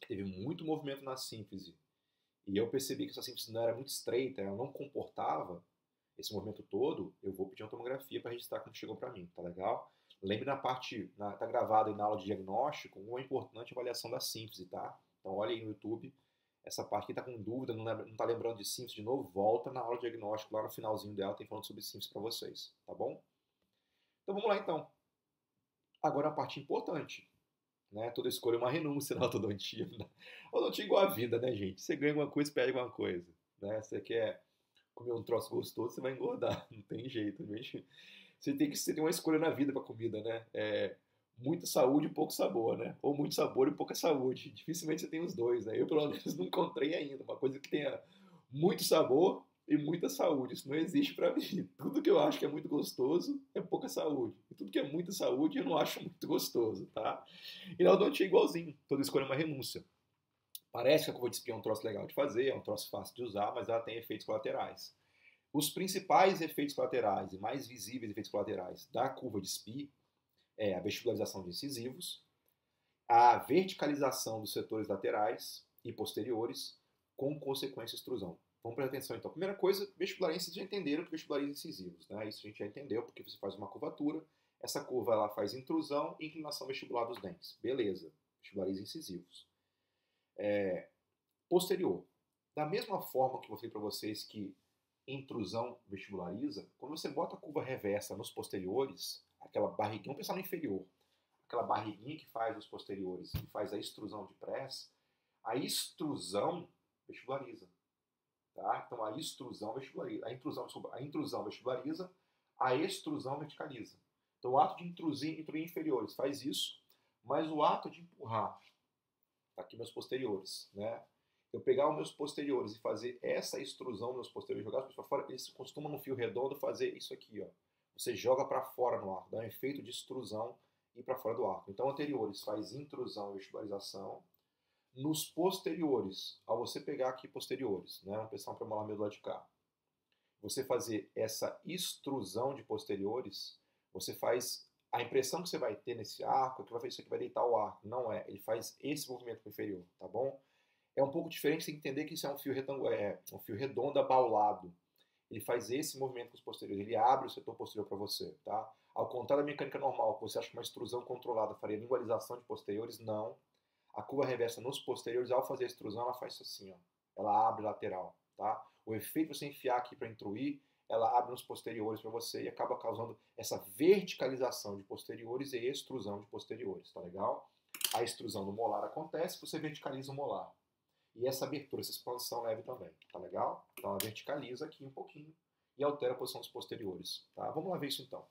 que teve muito movimento na sínfise, e eu percebi que essa sínfise não era muito estreita, ela não comportava esse movimento todo, eu vou pedir uma tomografia para registrar como chegou para mim, tá legal? Lembre na parte, tá gravado aí na aula de diagnóstico, uma importante avaliação da sínfise, tá? Então olha aí no YouTube, essa parte que está com dúvida, não está lembrando de sínfise de novo, volta na aula de diagnóstico, lá no finalzinho dela tem falando sobre sínfise para vocês, tá bom? Então vamos lá então. Agora a parte importante, né? Toda escolha é uma renúncia na ortodontia. Odontia é igual a vida, né, gente? Você ganha alguma coisa, perde alguma coisa, né? Você quer comer um troço gostoso, você vai engordar, não tem jeito, gente. Você tem uma escolha na vida para comida, né? Muita saúde e pouco sabor, né? Ou muito sabor e pouca saúde. Dificilmente você tem os dois, né? Eu, pelo menos, não encontrei ainda uma coisa que tenha muito sabor e muita saúde. Isso não existe para mim. Tudo que eu acho que é muito gostoso é pouca saúde. E tudo que é muita saúde eu não acho muito gostoso, tá? E na odontia é igualzinho. Toda escolha é uma renúncia. Parece que a curva de espinha é um troço legal de fazer, é um troço fácil de usar, mas ela tem efeitos colaterais. Os principais efeitos colaterais e mais visíveis efeitos colaterais da curva de SPI é a vestibularização de incisivos, a verticalização dos setores laterais e posteriores, com consequência extrusão. Vamos prestar atenção então. Primeira coisa, vestibularistas já entenderam que vestibulariza incisivos, né? Isso a gente já entendeu, porque você faz uma curvatura, essa curva ela faz intrusão e inclinação vestibular dos dentes. Beleza, vestibulariza incisivos. Posterior. Da mesma forma que eu falei para vocês que intrusão vestibulariza, quando você bota a curva reversa nos posteriores, aquela barriguinha, vamos pensar no inferior, aquela barriguinha que faz os posteriores, que faz a extrusão de press, a extrusão vestibulariza. Tá? Então a extrusão vestibulariza, a intrusão vestibulariza, a extrusão verticaliza. Então o ato de intruir inferiores faz isso, mas o ato de empurrar, tá aqui meus posteriores, né? Eu pegar os meus posteriores e fazer essa extrusão nos meus posteriores, jogar para fora, eles costumam no fio redondo fazer isso aqui, ó. Você joga para fora no arco, dá um efeito de extrusão e para fora do arco. Então anteriores faz intrusão e vestibularização. Nos posteriores, ao você pegar aqui posteriores, né, uma pressão premolar meio do lado de cá, você fazer essa extrusão de posteriores, você faz a impressão que você vai ter nesse arco, que vai fazer isso aqui vai deitar o arco. Não é, ele faz esse movimento com o inferior, tá bom? É um pouco diferente, você entender que isso é um fio retangular, um fio redondo abaulado. Ele faz esse movimento com os posteriores, ele abre o setor posterior para você, tá? Ao contrário da mecânica normal, que você acha que uma extrusão controlada faria lingualização de posteriores, não. A curva reversa nos posteriores, ao fazer a extrusão, ela faz isso assim, ó. Ela abre lateral, tá? O efeito de você enfiar aqui para intruir, ela abre nos posteriores para você e acaba causando essa verticalização de posteriores e extrusão de posteriores, tá legal? A extrusão do molar acontece, você verticaliza o molar. E essa abertura, essa expansão leve também, tá legal? Então ela verticaliza aqui um pouquinho e altera a posição dos posteriores, tá? Vamos lá ver isso então.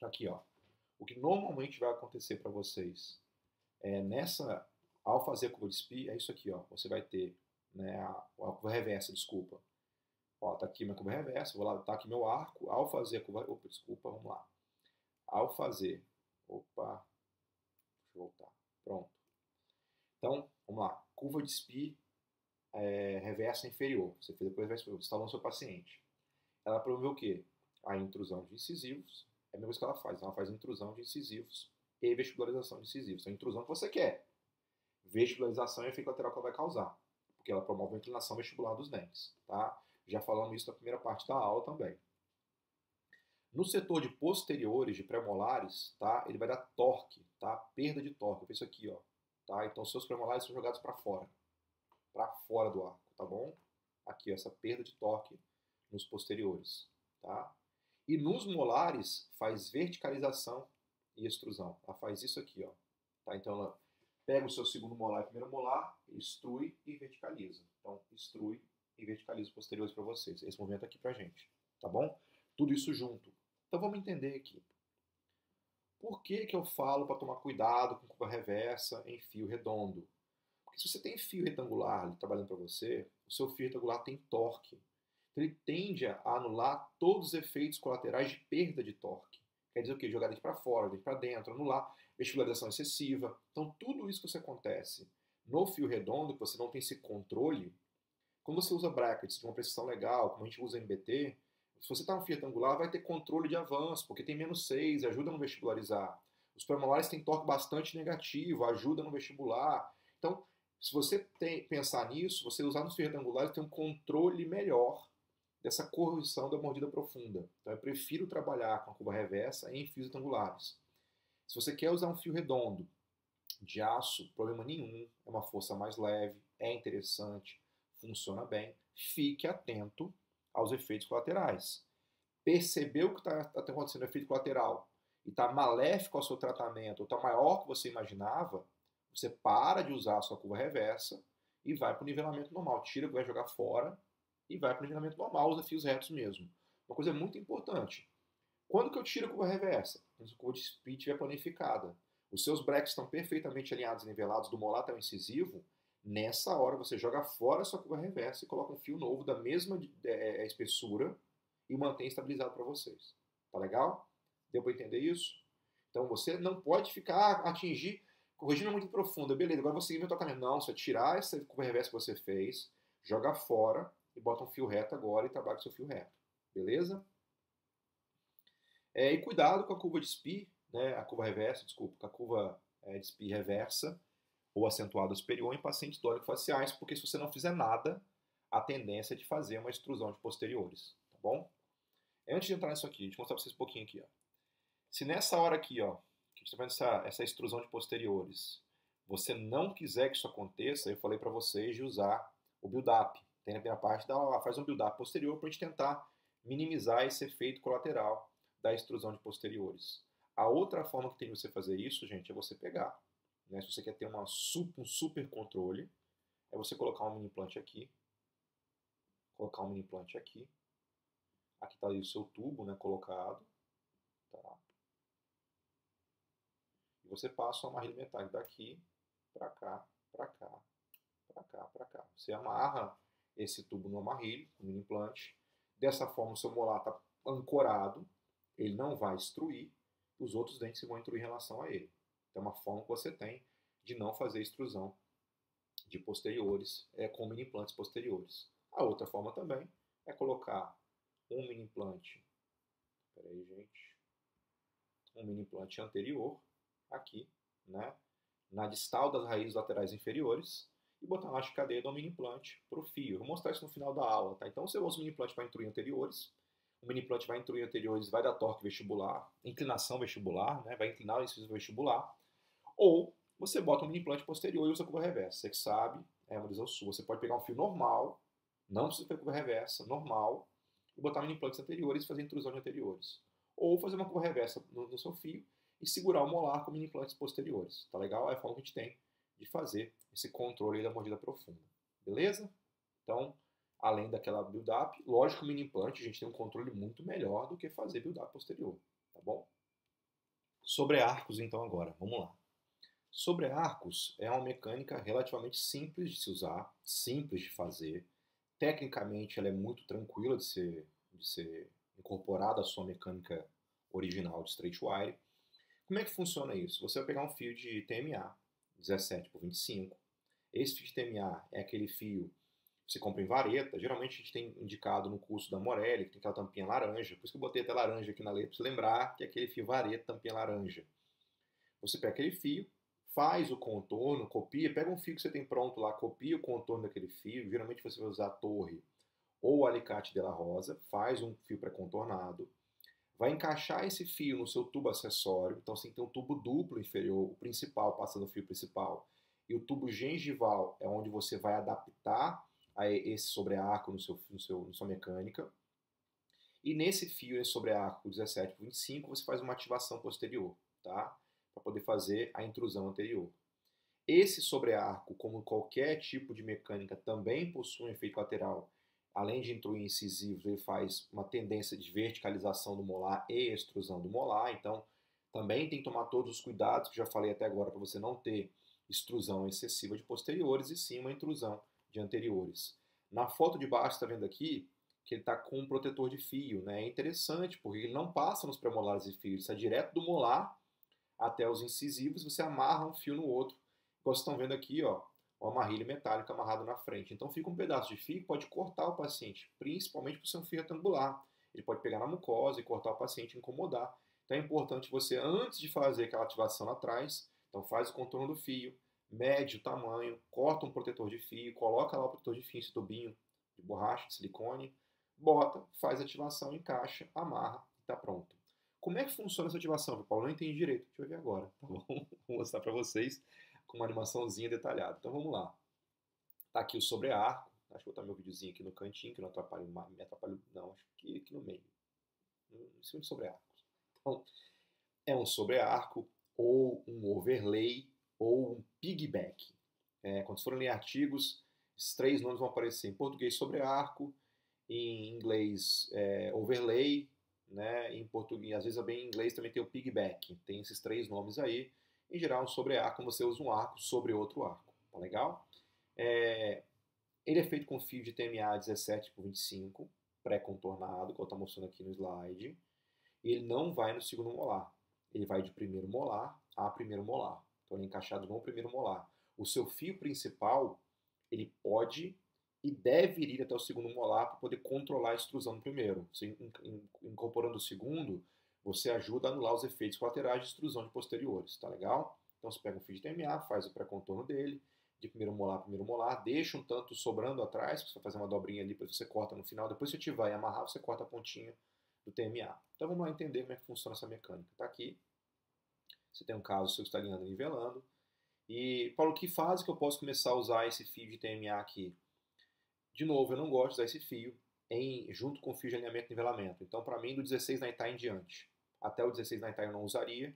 Aqui, ó. O que normalmente vai acontecer para vocês ao fazer a curva de SPI, é isso aqui, ó. Você vai ter, né, a curva reversa, desculpa. Ó, tá aqui minha curva reversa, vou lá, tá aqui meu arco. Ao fazer a curva, vamos lá. Ao fazer, deixa eu voltar. Pronto. Então, vamos lá. Curva de SPI reversa inferior. Você fez a curva reversa inferior, você está no seu paciente. Ela promoveu o quê? A intrusão de incisivos. É a mesma coisa que ela faz. Ela faz intrusão de incisivos e vestibularização de incisivos. Então, a intrusão que você quer. Vestibularização é o efeito lateral que ela vai causar. Porque ela promove a inclinação vestibular dos dentes. Tá? Já falamos isso na primeira parte da aula também. No setor de posteriores, de premolares, tá? Ele vai dar torque, tá? Perda de torque. Eu fiz isso aqui, ó. Tá? Então, seus premolares são jogados para fora do arco, tá bom? Aqui, essa perda de torque nos posteriores, tá? E nos molares faz verticalização e extrusão. Ela faz isso aqui, ó. Tá? Então, ela pega o seu segundo molar e primeiro molar, extrui e verticaliza. Então, extrui e verticaliza os posteriores para vocês. Esse movimento aqui pra gente, tá bom? Tudo isso junto. Então, vamos entender aqui. Por que eu falo para tomar cuidado com curva reversa em fio redondo? Porque se você tem fio retangular trabalhando para você, o seu fio retangular tem torque. Então ele tende a anular todos os efeitos colaterais de perda de torque. Quer dizer o quê? Jogar dentro para fora, dentro para dentro, anular vestibularização excessiva. Então tudo isso que você acontece no fio redondo, que você não tem esse controle, quando você usa brackets de uma precisão legal, como a gente usa MBT, se você está no fio retangular, vai ter controle de avanço, porque tem -6, ajuda no vestibularizar. Os premolares têm torque bastante negativo, ajuda no vestibular. Então, se você pensar nisso, você usar nos fios retangulares tem um controle melhor dessa correção da mordida profunda. Então, eu prefiro trabalhar com a curva reversa em fios retangulares. Se você quer usar um fio redondo de aço, problema nenhum, é uma força mais leve, é interessante, funciona bem. Fique atento aos efeitos colaterais. Percebeu que está acontecendo efeito colateral e está maléfico ao seu tratamento, ou está maior que você imaginava, você para de usar a sua curva reversa e vai para o nivelamento normal. Tira o que vai jogar fora e vai para o nivelamento normal, usa fios retos mesmo. Uma coisa muito importante. Quando que eu tiro a curva reversa? Quando a curva de SPI estiver planificada. Os seus brackets estão perfeitamente alinhados e nivelados do molar até o incisivo. Nessa hora você joga fora a sua curva reversa e coloca um fio novo da mesma espessura e mantém estabilizado para vocês. Tá legal? Deu para entender isso? Então você não pode ficar corrigindo muito profunda. Beleza, agora eu vou seguir meu tratamento. Não, você tirar essa curva reversa que você fez, joga fora e bota um fio reto agora e trabalha com seu fio reto. beleza? E cuidado com a curva de SPI, né, a curva reversa, desculpa, com a curva de SPI reversa ou acentuada superior em pacientes dólico-faciais, porque se você não fizer nada, a tendência é de fazer uma extrusão de posteriores, tá bom? Antes de entrar nisso aqui, deixa eu mostrar para vocês um pouquinho aqui, ó. Se nessa hora aqui, ó, que a gente está vendo essa extrusão de posteriores, você não quiser que isso aconteça, eu falei para vocês de usar o build-up. Tem na primeira parte, faz um build-up posterior para a gente tentar minimizar esse efeito colateral da extrusão de posteriores. A outra forma que tem de você fazer isso, gente, é você pegar, né, se você quer ter um super controle, é você colocar um mini implante aqui, aqui está o seu tubo, né, colocado, tá? E você passa o amarrilho metálico daqui para cá, para cá, para cá, para cá. Você amarra esse tubo no amarrilho, no mini implante. Dessa forma o seu molar está ancorado, ele não vai extruir, os outros dentes vão extruir em relação a ele. Então é uma forma que você tem de não fazer extrusão de posteriores com mini implantes posteriores. A outra forma também é colocar um mini implante, peraí gente, um mini implante anterior aqui, né, na distal das raízes laterais inferiores e botar uma cadeia do mini implante para o fio. Eu vou mostrar isso no final da aula, tá? Então você usa o mini implante para intruir anteriores, o mini implante vai intruir anteriores, vai dar torque vestibular, inclinação vestibular, né, vai inclinar o inciso vestibular, ou você bota um mini implante posterior e usa curva reversa. Você que sabe, é uma decisão sua. Você pode pegar um fio normal, não precisa ter curva reversa, normal, e botar mini implantes anteriores e fazer intrusão de anteriores. Ou fazer uma curva reversa no seu fio e segurar o molar com mini implantes posteriores. Tá legal? É a forma que a gente tem de fazer esse controle da mordida profunda. Beleza? Então, além daquela build-up, lógico que o mini implante a gente tem um controle muito melhor do que fazer build-up posterior. Tá bom? Sobre arcos, então, agora. Vamos lá. Sobre arcos, é uma mecânica relativamente simples de se usar, simples de fazer. Tecnicamente, ela é muito tranquila de ser incorporada à sua mecânica original de straight wire. Como é que funciona isso? Você vai pegar um fio de TMA, 17 por 25. Esse fio de TMA é aquele fio que você compra em vareta. Geralmente a gente tem indicado no curso da Morelli, que tem aquela tampinha laranja. Por isso que eu botei até laranja aqui na letra, para você lembrar que é aquele fio vareta, tampinha laranja. Você pega aquele fio, faz o contorno, copia, pega um fio que você tem pronto lá, copia o contorno daquele fio. Geralmente você vai usar a torre ou o alicate de la rosa, faz um fio pré-contornado. Vai encaixar esse fio no seu tubo acessório, então você tem que ter um tubo duplo inferior, o principal passando o fio principal, e o tubo gengival é onde você vai adaptar a esse sobrearco na sua mecânica. E nesse fio, esse sobrearco 17 por 25, você faz uma ativação posterior, tá? Para poder fazer a intrusão anterior. Esse sobrearco, como qualquer tipo de mecânica, também possui um efeito lateral. Além de intruir incisivos, ele faz uma tendência de verticalização do molar e extrusão do molar. Então, também tem que tomar todos os cuidados que já falei até agora para você não ter extrusão excessiva de posteriores e sim uma intrusão de anteriores. Na foto de baixo, está vendo aqui que ele está com um protetor de fio, né? É interessante porque ele não passa nos premolares de fio, ele sai direto do molar até os incisivos, você amarra um fio no outro. Como vocês estão vendo aqui, ó, o amarrilho metálico amarrado na frente. Então fica um pedaço de fio que pode cortar o paciente, principalmente por ser um fio retangular. Ele pode pegar na mucosa e cortar o paciente e incomodar. Então é importante você, antes de fazer aquela ativação lá atrás, então faz o contorno do fio, mede o tamanho, corta um protetor de fio, coloca lá o protetor de fio, esse tubinho de borracha, de silicone, bota, faz a ativação, encaixa, amarra e está pronto. Como é que funciona essa ativação, Paulo? Eu não entendi direito. Deixa eu ver agora, tá bom? Vou mostrar para vocês com uma animaçãozinha detalhada. Então vamos lá. Tá aqui o sobrearco. Acho que vou botar meu videozinho aqui no cantinho, que não atrapalha, me atrapalha, não, acho que aqui no meio. Em cima de sobrearcos. Então, é um sobrearco, ou um overlay, ou um piggyback. Quando forem ler artigos, esses três nomes vão aparecer em português sobrearco, em inglês overlay, né? Em português, às vezes em inglês também tem o piggyback. Tem esses três nomes aí. Em geral, um sobrearco, você usa um arco sobre outro arco. Tá legal? Ele é feito com fio de TMA 17 por 25, pré-contornado, como está mostrando aqui no slide. E ele não vai no segundo molar. Ele vai de primeiro molar a primeiro molar. Então ele é encaixado no primeiro molar. O seu fio principal, ele pode e deve ir até o segundo molar para poder controlar a extrusão do primeiro. Você, incorporando o segundo, você ajuda a anular os efeitos colaterais de extrusão de posteriores, tá legal? Então você pega um fio de TMA, faz o pré-contorno dele, de primeiro molar, deixa um tanto sobrando atrás, você vai fazer uma dobrinha ali, depois você corta no final, depois se você vai amarrar, você corta a pontinha do TMA. Então vamos lá entender como é que funciona essa mecânica. Tá aqui, você tem um caso seu que está alinhando e nivelando, e Paulo, que fase que eu posso começar a usar esse fio de TMA aqui? De novo, eu não gosto de usar esse fio junto com o fio de alinhamento e nivelamento. Então, para mim, do 16 na Itai em diante. Até o 16 na Itai eu não usaria.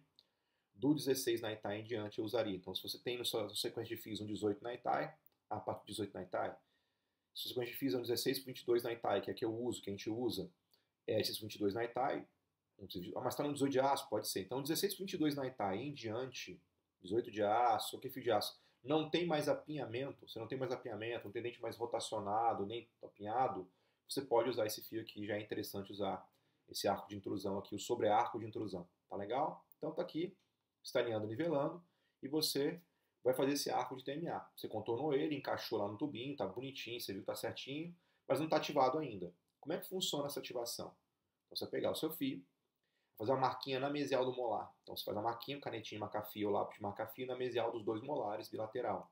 Do 16 na Itai em diante eu usaria. Então, se você tem na sua sequência de fios um 18 na Itai, a partir do 18 na Itai, se a sequência de fios é um 16 para 22 na Itai, que é que eu uso, que a gente usa, é esses 22 na Itai, mas está no 18 de aço, pode ser. Então, 16 para 22 na Itai em diante, 18 de aço, ou que fio de aço, não tem mais apinhamento, você não tem mais apinhamento, não tem dente mais rotacionado, nem apinhado, você pode usar esse fio aqui, já é interessante usar esse arco de intrusão aqui, o sobre-arco de intrusão, tá legal? Então tá aqui, está alinhando, nivelando, e você vai fazer esse arco de TMA. Você contornou ele, encaixou lá no tubinho, tá bonitinho, você viu que tá certinho, mas não está ativado ainda. Como é que funciona essa ativação? Então você vai pegar o seu fio, fazer uma marquinha na mesial do molar. Então você faz a marquinha, canetinha marca-fio ou lápis de marca-fio na mesial dos dois molares bilateral.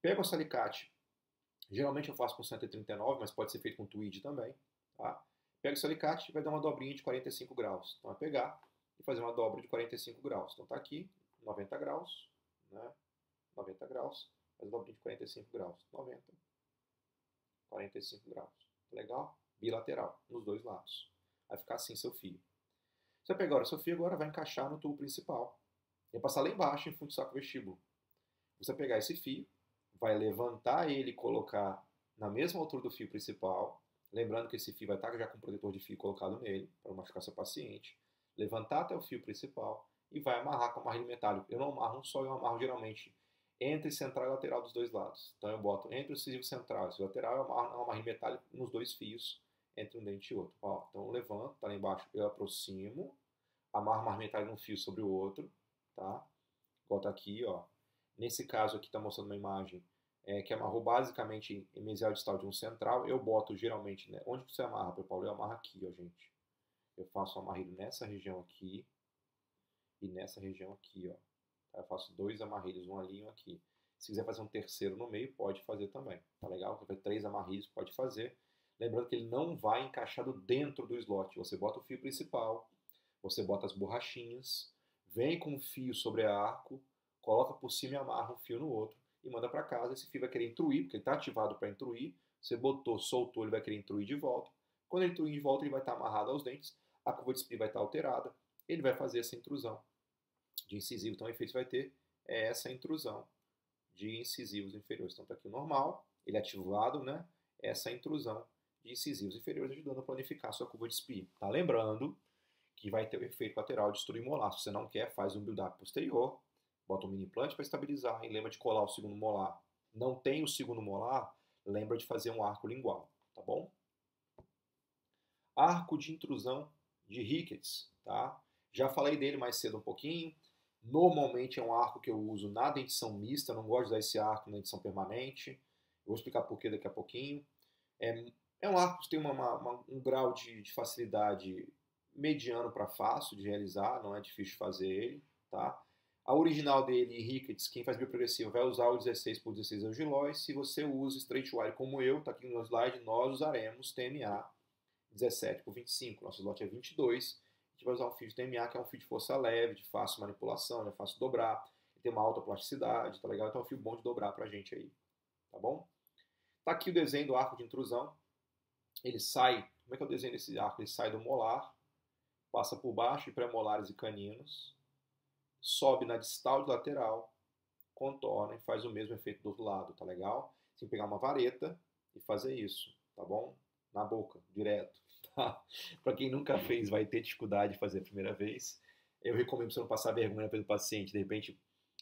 Pega o alicate, geralmente eu faço com 139, mas pode ser feito com tweed também. Tá? Pega o alicate e vai dar uma dobrinha de 45 graus. Então vai pegar e fazer uma dobra de 45 graus. Então tá aqui, 90 graus, né? 90 graus, faz a dobrinha de 45 graus. 90, 45 graus. Legal? Bilateral, nos dois lados. Vai ficar assim seu fio. Você vai pegar o seu fio agora, vai encaixar no tubo principal. E vai passar lá embaixo, em fundo do saco vestíbulo. Você vai pegar esse fio, vai levantar ele e colocar na mesma altura do fio principal. Lembrando que esse fio vai estar já com o protetor de fio colocado nele, para não machucar seu paciente. Levantar até o fio principal e vai amarrar com amarrilho metálico. Eu não amarro um só, eu amarro geralmente entre central e lateral dos dois lados. Então eu boto entre o incisivo central e o lateral, eu amarro um amarrilho metálico nos dois fios, entre um dente e outro. Ó, então eu levanto, tá lá embaixo, eu aproximo, amarro uma metálica num fio sobre o outro, tá? Bota aqui, ó. Nesse caso aqui tá mostrando uma imagem que amarrou basicamente em mesial distal de um central. Eu boto geralmente, né? Onde você amarra, Paulo? Eu amarro aqui, ó, gente. Eu faço um amarrilho nessa região aqui e nessa região aqui, ó. Eu faço dois amarrilhos, um ali e um aqui. Se quiser fazer um terceiro no meio, pode fazer também. Tá legal? Se tiver 3 amarrilhos, pode fazer. Lembrando que ele não vai encaixado dentro do slot. Você bota o fio principal, você bota as borrachinhas, vem com o fio sobre arco, coloca por cima e amarra um fio no outro e manda para casa. Esse fio vai querer intruir, porque ele está ativado para intruir. Você botou, soltou, ele vai querer intruir de volta. Quando ele intruir de volta, ele vai estar amarrado aos dentes, a curva de Spee vai estar alterada, ele vai fazer essa intrusão de incisivo. Então o efeito que vai ter é essa intrusão de incisivos inferiores. Então está aqui o normal, ele é ativado, né? Essa intrusão de incisivos inferiores, ajudando a planificar a sua curva de Spee. Tá lembrando que vai ter o efeito lateral de destruir molar. Se você não quer, faz um build-up posterior, bota um mini implante para estabilizar e lembra de colar o segundo molar. Não tem o segundo molar, lembra de fazer um arco lingual, tá bom? Arco de intrusão de Ricketts, tá? Já falei dele mais cedo um pouquinho. Normalmente é um arco que eu uso na dentição mista, não gosto de usar esse arco na dentição permanente. Eu vou explicar por que daqui a pouquinho. É um arco que tem um grau de facilidade mediano para fácil de realizar, não é difícil de fazer ele, tá? A original dele, Ricketts, quem faz bioprogressivo vai usar o 16 por 16 Angiloy. Se você usa Straight Wire como eu, tá aqui no slide, nós usaremos TMA 17 por 25. Nosso slot é 22. A gente vai usar um fio de TMA, que é um fio de força leve, de fácil manipulação, é fácil de dobrar, ele tem uma alta plasticidade, tá legal? Então é um fio bom de dobrar pra gente aí, tá bom? Tá aqui o desenho do arco de intrusão. Ele sai, como é que é o desenho desse arco? Ele sai do molar, passa por baixo de pré-molares e caninos, sobe na distal de lateral, contorna e faz o mesmo efeito do outro lado, tá legal? Você tem que pegar uma vareta e fazer isso, tá bom? Na boca, direto. Tá? Para quem nunca fez, vai ter dificuldade de fazer a primeira vez. Eu recomendo você não passar vergonha pelo paciente. De repente,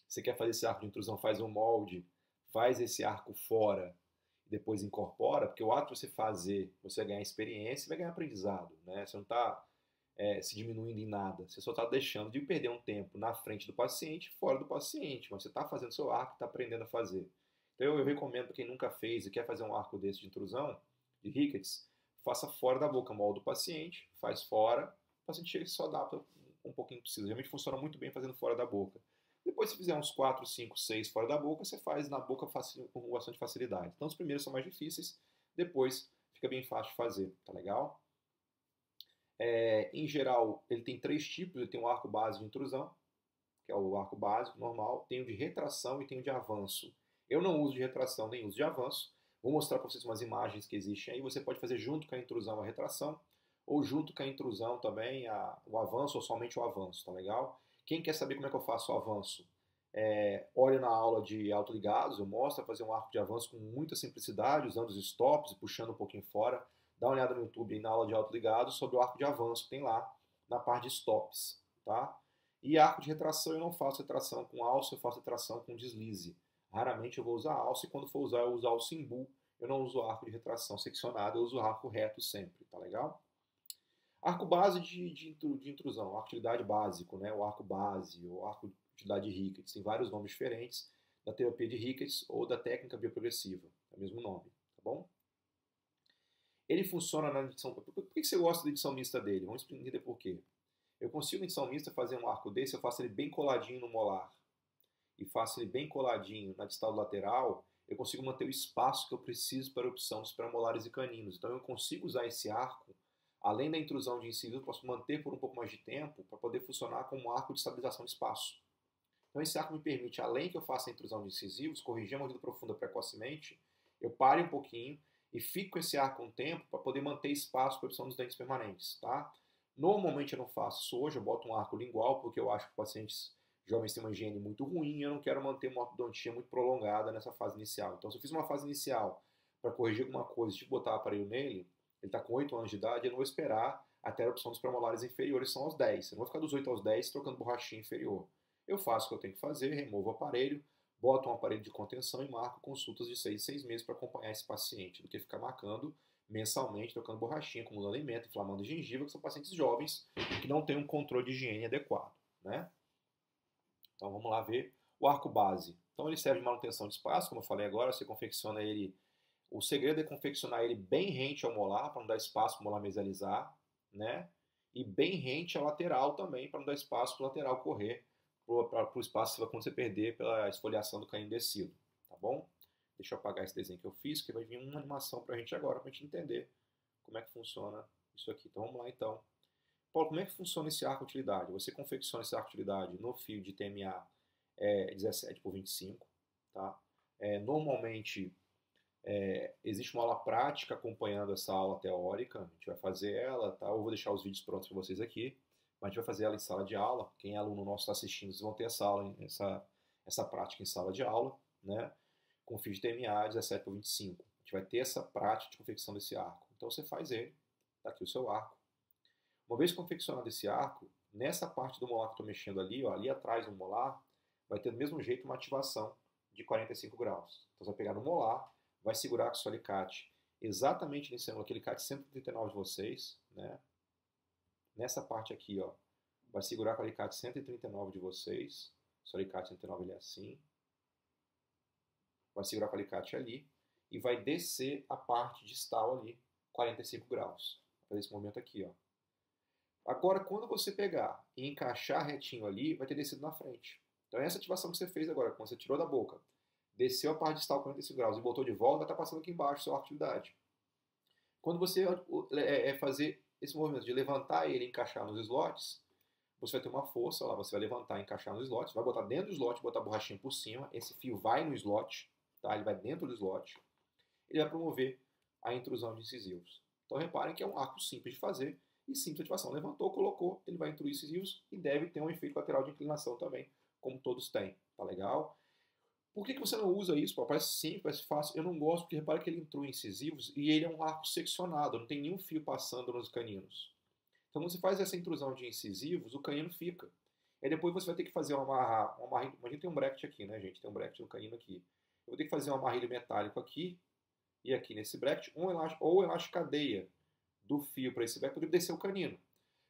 você quer fazer esse arco de intrusão, faz um molde, faz esse arco fora, depois incorpora, porque o ato de você fazer, você vai ganhar experiência e vai ganhar aprendizado, né? Você não está se diminuindo em nada, você só está deixando de perder um tempo na frente do paciente, fora do paciente, mas você está fazendo seu arco, está aprendendo a fazer. Então eu recomendo para quem nunca fez e quer fazer um arco desse de intrusão, de rickets, faça fora da boca, molda o paciente, faz fora, o paciente chega e só adapta um pouquinho que precisa. Realmente funciona muito bem fazendo fora da boca. Depois, se fizer uns 4, 5, 6 fora da boca, você faz na boca com bastante facilidade. Então os primeiros são mais difíceis, depois fica bem fácil de fazer, tá legal? Em geral, ele tem 3 tipos, ele tem um arco base de intrusão, que é o arco básico, normal, tem o de retração e tem o de avanço. Eu não uso de retração nem uso de avanço. Vou mostrar para vocês umas imagens que existem aí. Você pode fazer junto com a intrusão a retração, ou junto com a intrusão também o avanço, ou somente o avanço, tá legal? Quem quer saber como é que eu faço o avanço? Olha na aula de autoligados, eu mostro a fazer um arco de avanço com muita simplicidade, usando os stops e puxando um pouquinho fora. Dá uma olhada no YouTube aí na aula de autoligados sobre o arco de avanço que tem lá na parte de stops, tá? E arco de retração, eu não faço retração com alça, eu faço retração com deslize. Raramente eu vou usar alça e quando for usar, eu uso alça em bull. Eu não uso arco de retração seccionado, eu uso arco reto sempre, tá legal? Arco base de intrusão, arco de utilidade básico, né? O arco base, o arco de utilidade de Ricketts. Tem vários nomes diferentes da terapia de Ricketts ou da técnica bioprogressiva. É o mesmo nome, tá bom? Ele funciona na edição... Por que você gosta da edição mista dele? Vamos entender por quê. Eu consigo, em edição mista, fazer um arco desse, eu faço ele bem coladinho no molar e faço ele bem coladinho na distal lateral, eu consigo manter o espaço que eu preciso para a opção dos premolares e caninos. Então eu consigo usar esse arco, além da intrusão de incisivos, eu posso manter por um pouco mais de tempo para poder funcionar como um arco de estabilização de espaço. Então esse arco me permite, além que eu faça a intrusão de incisivos, corrigir a mordida profunda precocemente, eu pare um pouquinho e fico com esse arco um tempo para poder manter espaço para a opção dos dentes permanentes, tá? Normalmente eu não faço isso hoje, eu boto um arco lingual porque eu acho que pacientes jovens têm uma higiene muito ruim e eu não quero manter uma ortodontia muito prolongada nessa fase inicial. Então se eu fiz uma fase inicial para corrigir alguma coisa, tipo botar aparelho nele, ele está com 8 anos de idade, eu não vou esperar até a opção dos premolares inferiores, são aos 10. Eu não vou ficar dos 8 aos 10 trocando borrachinha inferior. Eu faço o que eu tenho que fazer, removo o aparelho, boto um aparelho de contenção e marco consultas de 6 em 6 meses para acompanhar esse paciente, do que ficar marcando mensalmente, trocando borrachinha, acumulando alimento, inflamando gengiva, que são pacientes jovens que não têm um controle de higiene adequado, né? Então vamos lá ver o arco base. Então ele serve de manutenção de espaço, como eu falei agora, você confecciona ele. O segredo é confeccionar ele bem rente ao molar, para não dar espaço para o molar mesializar, né? E bem rente ao lateral também, para não dar espaço para o lateral correr, para o espaço quando você perder pela esfoliação do canino descido, tá bom? Deixa eu apagar esse desenho que eu fiz, que vai vir uma animação para a gente agora, para a gente entender como é que funciona isso aqui. Então vamos lá então. Paulo, como é que funciona esse arco de utilidade? Você confecciona esse arco de utilidade no fio de TMA 17 por 25, tá? Normalmente existe uma aula prática acompanhando essa aula teórica, a gente vai fazer ela, tá? Eu vou deixar os vídeos prontos para vocês aqui, mas a gente vai fazer ela em sala de aula. Quem é aluno nosso está assistindo, vocês vão ter essa aula, essa prática em sala de aula, né? Com fio de TMA 17 por 25. A gente vai ter essa prática de confecção desse arco. Então você faz ele, tá aqui o seu arco. Uma vez confeccionado esse arco, nessa parte do molar que eu estou mexendo ali, ó, ali atrás do molar, vai ter do mesmo jeito uma ativação de 45 graus. Então você vai pegar no molar, vai segurar com o seu alicate exatamente nesse ângulo, aquele alicate 139 de vocês, né? Nessa parte aqui, ó, vai segurar com o alicate 139 de vocês. O seu alicate 139 ele é assim. Vai segurar com o alicate ali e vai descer a parte distal ali, 45 graus. Vai fazer esse movimento aqui, ó. Agora, quando você pegar e encaixar retinho ali, vai ter descido na frente. Então, essa ativação que você fez agora, quando você tirou da boca, desceu a parte distal 45 graus e botou de volta, vai estar passando aqui embaixo, sua atividade. Quando você fazer esse movimento de levantar ele e encaixar nos slots, você vai ter uma força lá, você vai levantar e encaixar nos slots, vai botar dentro do slot, botar a borrachinha por cima, esse fio vai no slot, tá? Ele vai dentro do slot, ele vai promover a intrusão de incisivos. Então reparem que é um arco simples de fazer e simples de ativação. Levantou, colocou, ele vai intruir incisivos e deve ter um efeito lateral de inclinação também, como todos têm, tá legal? Por que você não usa isso? Pô? Parece simples, parece fácil. Eu não gosto porque repara que ele intrui incisivos e ele é um arco seccionado, não tem nenhum fio passando nos caninos. Então, quando você faz essa intrusão de incisivos, o canino fica. Aí depois você vai ter que fazer uma amarrilha. Imagina, tem um bracket aqui, né, gente? Tem um bracket no canino aqui. Eu vou ter que fazer um amarrilho metálico aqui e aqui nesse bracket, ou elástico cadeia do fio para esse bracket, para poder descer o canino.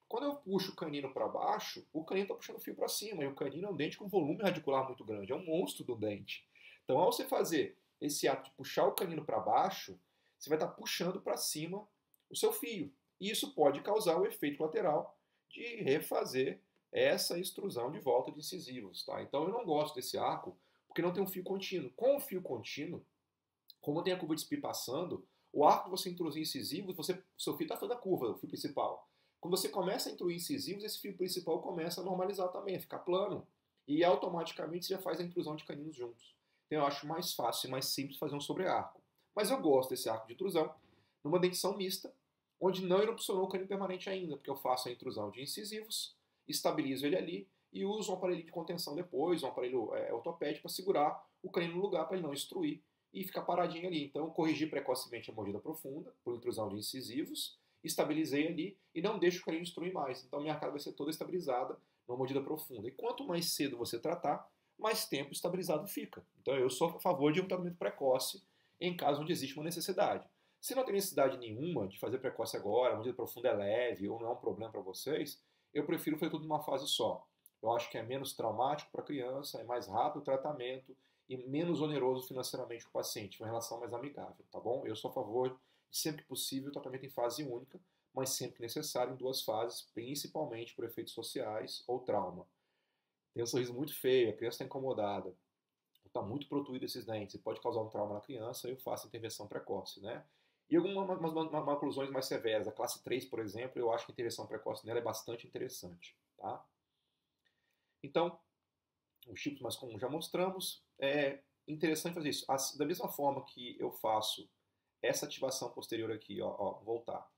Quando eu puxo o canino para baixo, o canino está puxando o fio para cima. E o canino é um dente com volume radicular muito grande. É um monstro do dente. Então, ao você fazer esse ato de puxar o canino para baixo, você vai estar puxando para cima o seu fio. E isso pode causar o efeito colateral de refazer essa extrusão de volta de incisivos. Tá? Então eu não gosto desse arco porque não tem um fio contínuo. Com o fio contínuo, como tem a curva de SPI passando, o arco que você introduz incisivos, seu fio está fazendo a curva, o fio principal. Quando você começa a introduzir incisivos, esse fio principal começa a normalizar também, a ficar plano. E automaticamente você já faz a intrusão de caninos juntos. Então eu acho mais fácil e mais simples fazer um sobrearco. Mas eu gosto desse arco de intrusão numa dentição mista, onde não erupcionou o canino permanente ainda, porque eu faço a intrusão de incisivos, estabilizo ele ali e uso um aparelho de contenção depois, um aparelho ortopédico para segurar o canino no lugar para ele não extruir e ficar paradinho ali. Então eu corrigi precocemente a mordida profunda por intrusão de incisivos, estabilizei ali e não deixo o canino destruir mais. Então minha arcada vai ser toda estabilizada numa mordida profunda. E quanto mais cedo você tratar, mais tempo estabilizado fica. Então eu sou a favor de um tratamento precoce em caso onde existe uma necessidade. Se não tem necessidade nenhuma de fazer precoce agora, a mordida profunda é leve ou não é um problema para vocês, eu prefiro fazer tudo numa fase só. Eu acho que é menos traumático para a criança, é mais rápido o tratamento e menos oneroso financeiramente para o paciente, uma relação mais amigável, tá bom? Eu sou a favor de, sempre que possível, o tratamento em fase única, mas sempre que necessário em duas fases, principalmente por efeitos sociais ou trauma. Tem um sorriso muito feio, a criança está incomodada, está muito protuído esses dentes, e pode causar um trauma na criança, eu faço intervenção precoce, né? E algumas maclusões mais severas, a classe 3, por exemplo, eu acho que a intervenção precoce nela é bastante interessante, tá? Então, os tipos mais comuns já mostramos, é interessante fazer isso. Da mesma forma que eu faço essa ativação posterior aqui, voltar.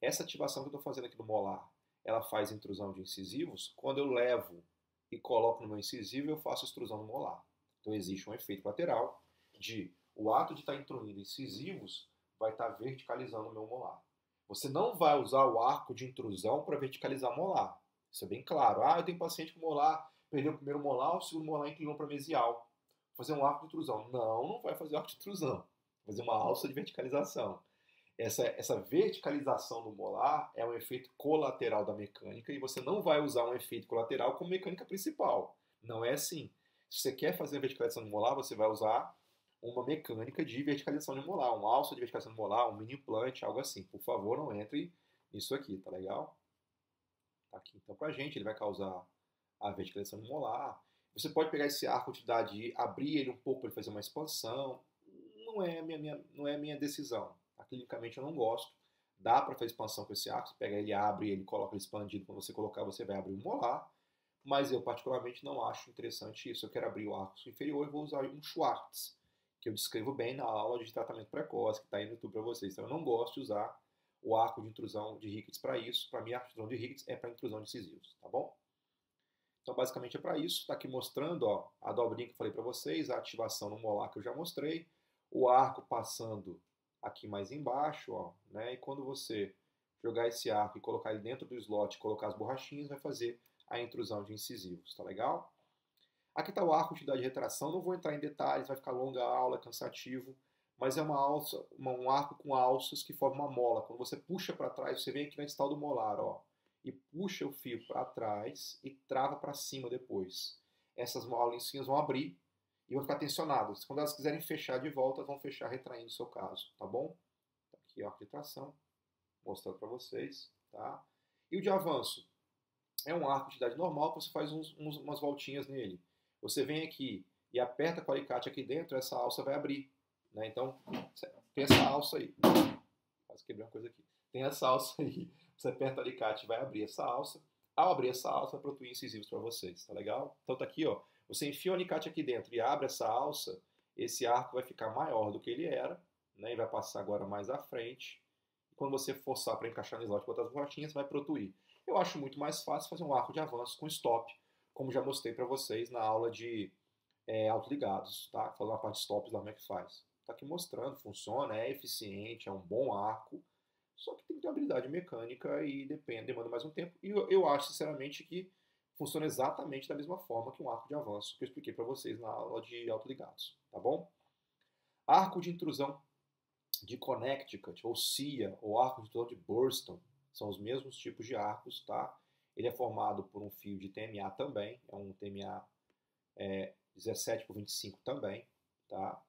Essa ativação que eu estou fazendo aqui no molar, ela faz intrusão de incisivos. Quando eu levo e coloco no meu incisivo, eu faço extrusão no molar. Então existe um efeito lateral de o ato de estar intruindo incisivos vai estar verticalizando o meu molar. Você não vai usar o arco de intrusão para verticalizar molar. Isso é bem claro. Eu tenho paciente com molar, perdeu o primeiro molar, o segundo molar inclinou para mesial. Vou fazer um arco de intrusão. Não vai fazer arco de intrusão. Vou fazer uma alça de verticalização. Essa verticalização do molar é um efeito colateral da mecânica e você não vai usar um efeito colateral como mecânica principal. Não é assim. Se você quer fazer a verticalização do molar, você vai usar uma mecânica de verticalização de molar, uma alça de verticalização de molar, um mini implante, algo assim. Por favor, não entre nisso aqui, tá legal? Tá aqui então pra gente, ele vai causar a verticalização de molar. Você pode pegar esse arco de utilidade e abrir ele um pouco para ele fazer uma expansão. Não é a minha decisão. Clinicamente eu não gosto. Dá para fazer expansão com esse arco. Você pega ele, abre ele, coloca ele expandido. Quando você colocar, você vai abrir o molar. Mas eu particularmente não acho interessante isso. Eu quero abrir o arco inferior e vou usar um Schwartz, que eu descrevo bem na aula de tratamento precoce, que está aí no YouTube para vocês. Então eu não gosto de usar o arco de intrusão de Ricketts para isso. Para mim, a intrusão de Ricketts é para intrusão de incisivos, tá bom? Então, basicamente é para isso. Está aqui mostrando a dobrinha que eu falei para vocês, a ativação no molar que eu já mostrei, o arco passando aqui mais embaixo, né? E quando você jogar esse arco e colocar ele dentro do slot, colocar as borrachinhas, vai fazer a intrusão de incisivos, tá legal? Aqui está o arco de utilidade de retração, não vou entrar em detalhes, vai ficar longa a aula, é cansativo, mas é um arco com alças que forma uma mola. Quando você puxa para trás, você vem aqui na distal do molar, e puxa o fio para trás e trava para cima depois. Essas molinhas vão abrir e vão ficar tensionadas. Quando elas quiserem fechar de volta, vão fechar retraindo o seu caso, tá bom? Aqui, arco de tração, mostrando para vocês, tá? E o de avanço é um arco de utilidade normal, que você faz umas voltinhas nele. Você vem aqui e aperta com o alicate aqui dentro, essa alça vai abrir, né? Então, tem essa alça aí. Quase quebrei uma coisa aqui. Tem essa alça aí. Você aperta o alicate e vai abrir essa alça. Ao abrir essa alça, vai protuir incisivos para vocês, tá legal? Então tá aqui, você enfia o alicate aqui dentro e abre essa alça, esse arco vai ficar maior do que ele era, né? E vai passar agora mais à frente. E quando você forçar para encaixar no slot e botar as borrachinhas, vai protuir. Eu acho muito mais fácil fazer um arco de avanço com stop, como já mostrei para vocês na aula de autoligados, tá? Falando a parte de stops lá como é que faz. Tá aqui mostrando, funciona, é eficiente, é um bom arco, só que tem que ter habilidade mecânica e demanda mais um tempo. E eu acho, sinceramente, que funciona exatamente da mesma forma que um arco de avanço que eu expliquei para vocês na aula de autoligados, tá bom? Arco de intrusão de Connecticut, ou CIA, ou arco de intrusão de Burston, são os mesmos tipos de arcos, tá? Ele é formado por um fio de TMA também, é um TMA 17 por 25 também, tá?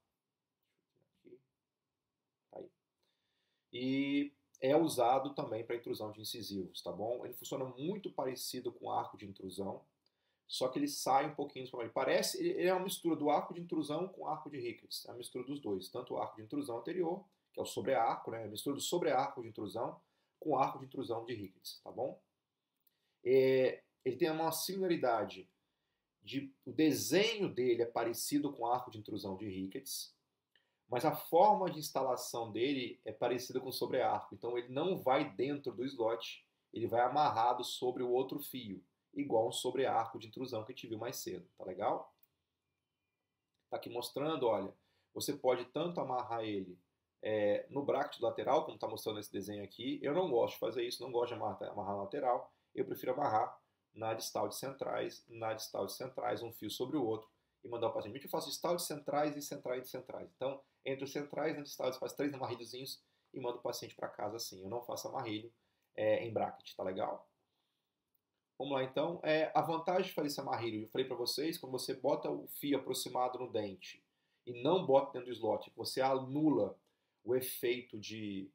e é usado também para intrusão de incisivos, tá bom? Ele funciona muito parecido com o arco de intrusão, só que ele sai um pouquinho do formato. Ele é uma mistura do arco de intrusão com o arco de Ricketts. É a mistura dos dois. Tanto o arco de intrusão anterior, que é o sobre-arco, né? A mistura do sobre-arco de intrusão com o arco de intrusão de Ricketts, tá bom? Ele tem uma similaridade o desenho dele é parecido com o arco de intrusão de Ricketts, mas a forma de instalação dele é parecida com o sobre-arco. Então ele não vai dentro do slot, ele vai amarrado sobre o outro fio, igual um sobre-arco de intrusão que a gente viu mais cedo. Tá legal? Tá aqui mostrando, olha, você pode tanto amarrar ele no bracket lateral, como está mostrando esse desenho aqui. Eu não gosto de fazer isso, não gosto de amarrar na lateral. Eu prefiro amarrar na distal de centrais, um fio sobre o outro, e mandar o paciente. Eu faço distal de centrais e centrais de centrais. Então, entre os centrais e na distal, eu faço 3 amarrilhozinhos e mando o paciente para casa assim. Eu não faço amarrilho em bracket, tá legal? Vamos lá, então. A vantagem de fazer esse amarrilho, eu falei para vocês, quando você bota o fio aproximado no dente e não bota dentro do slot, você anula o efeito de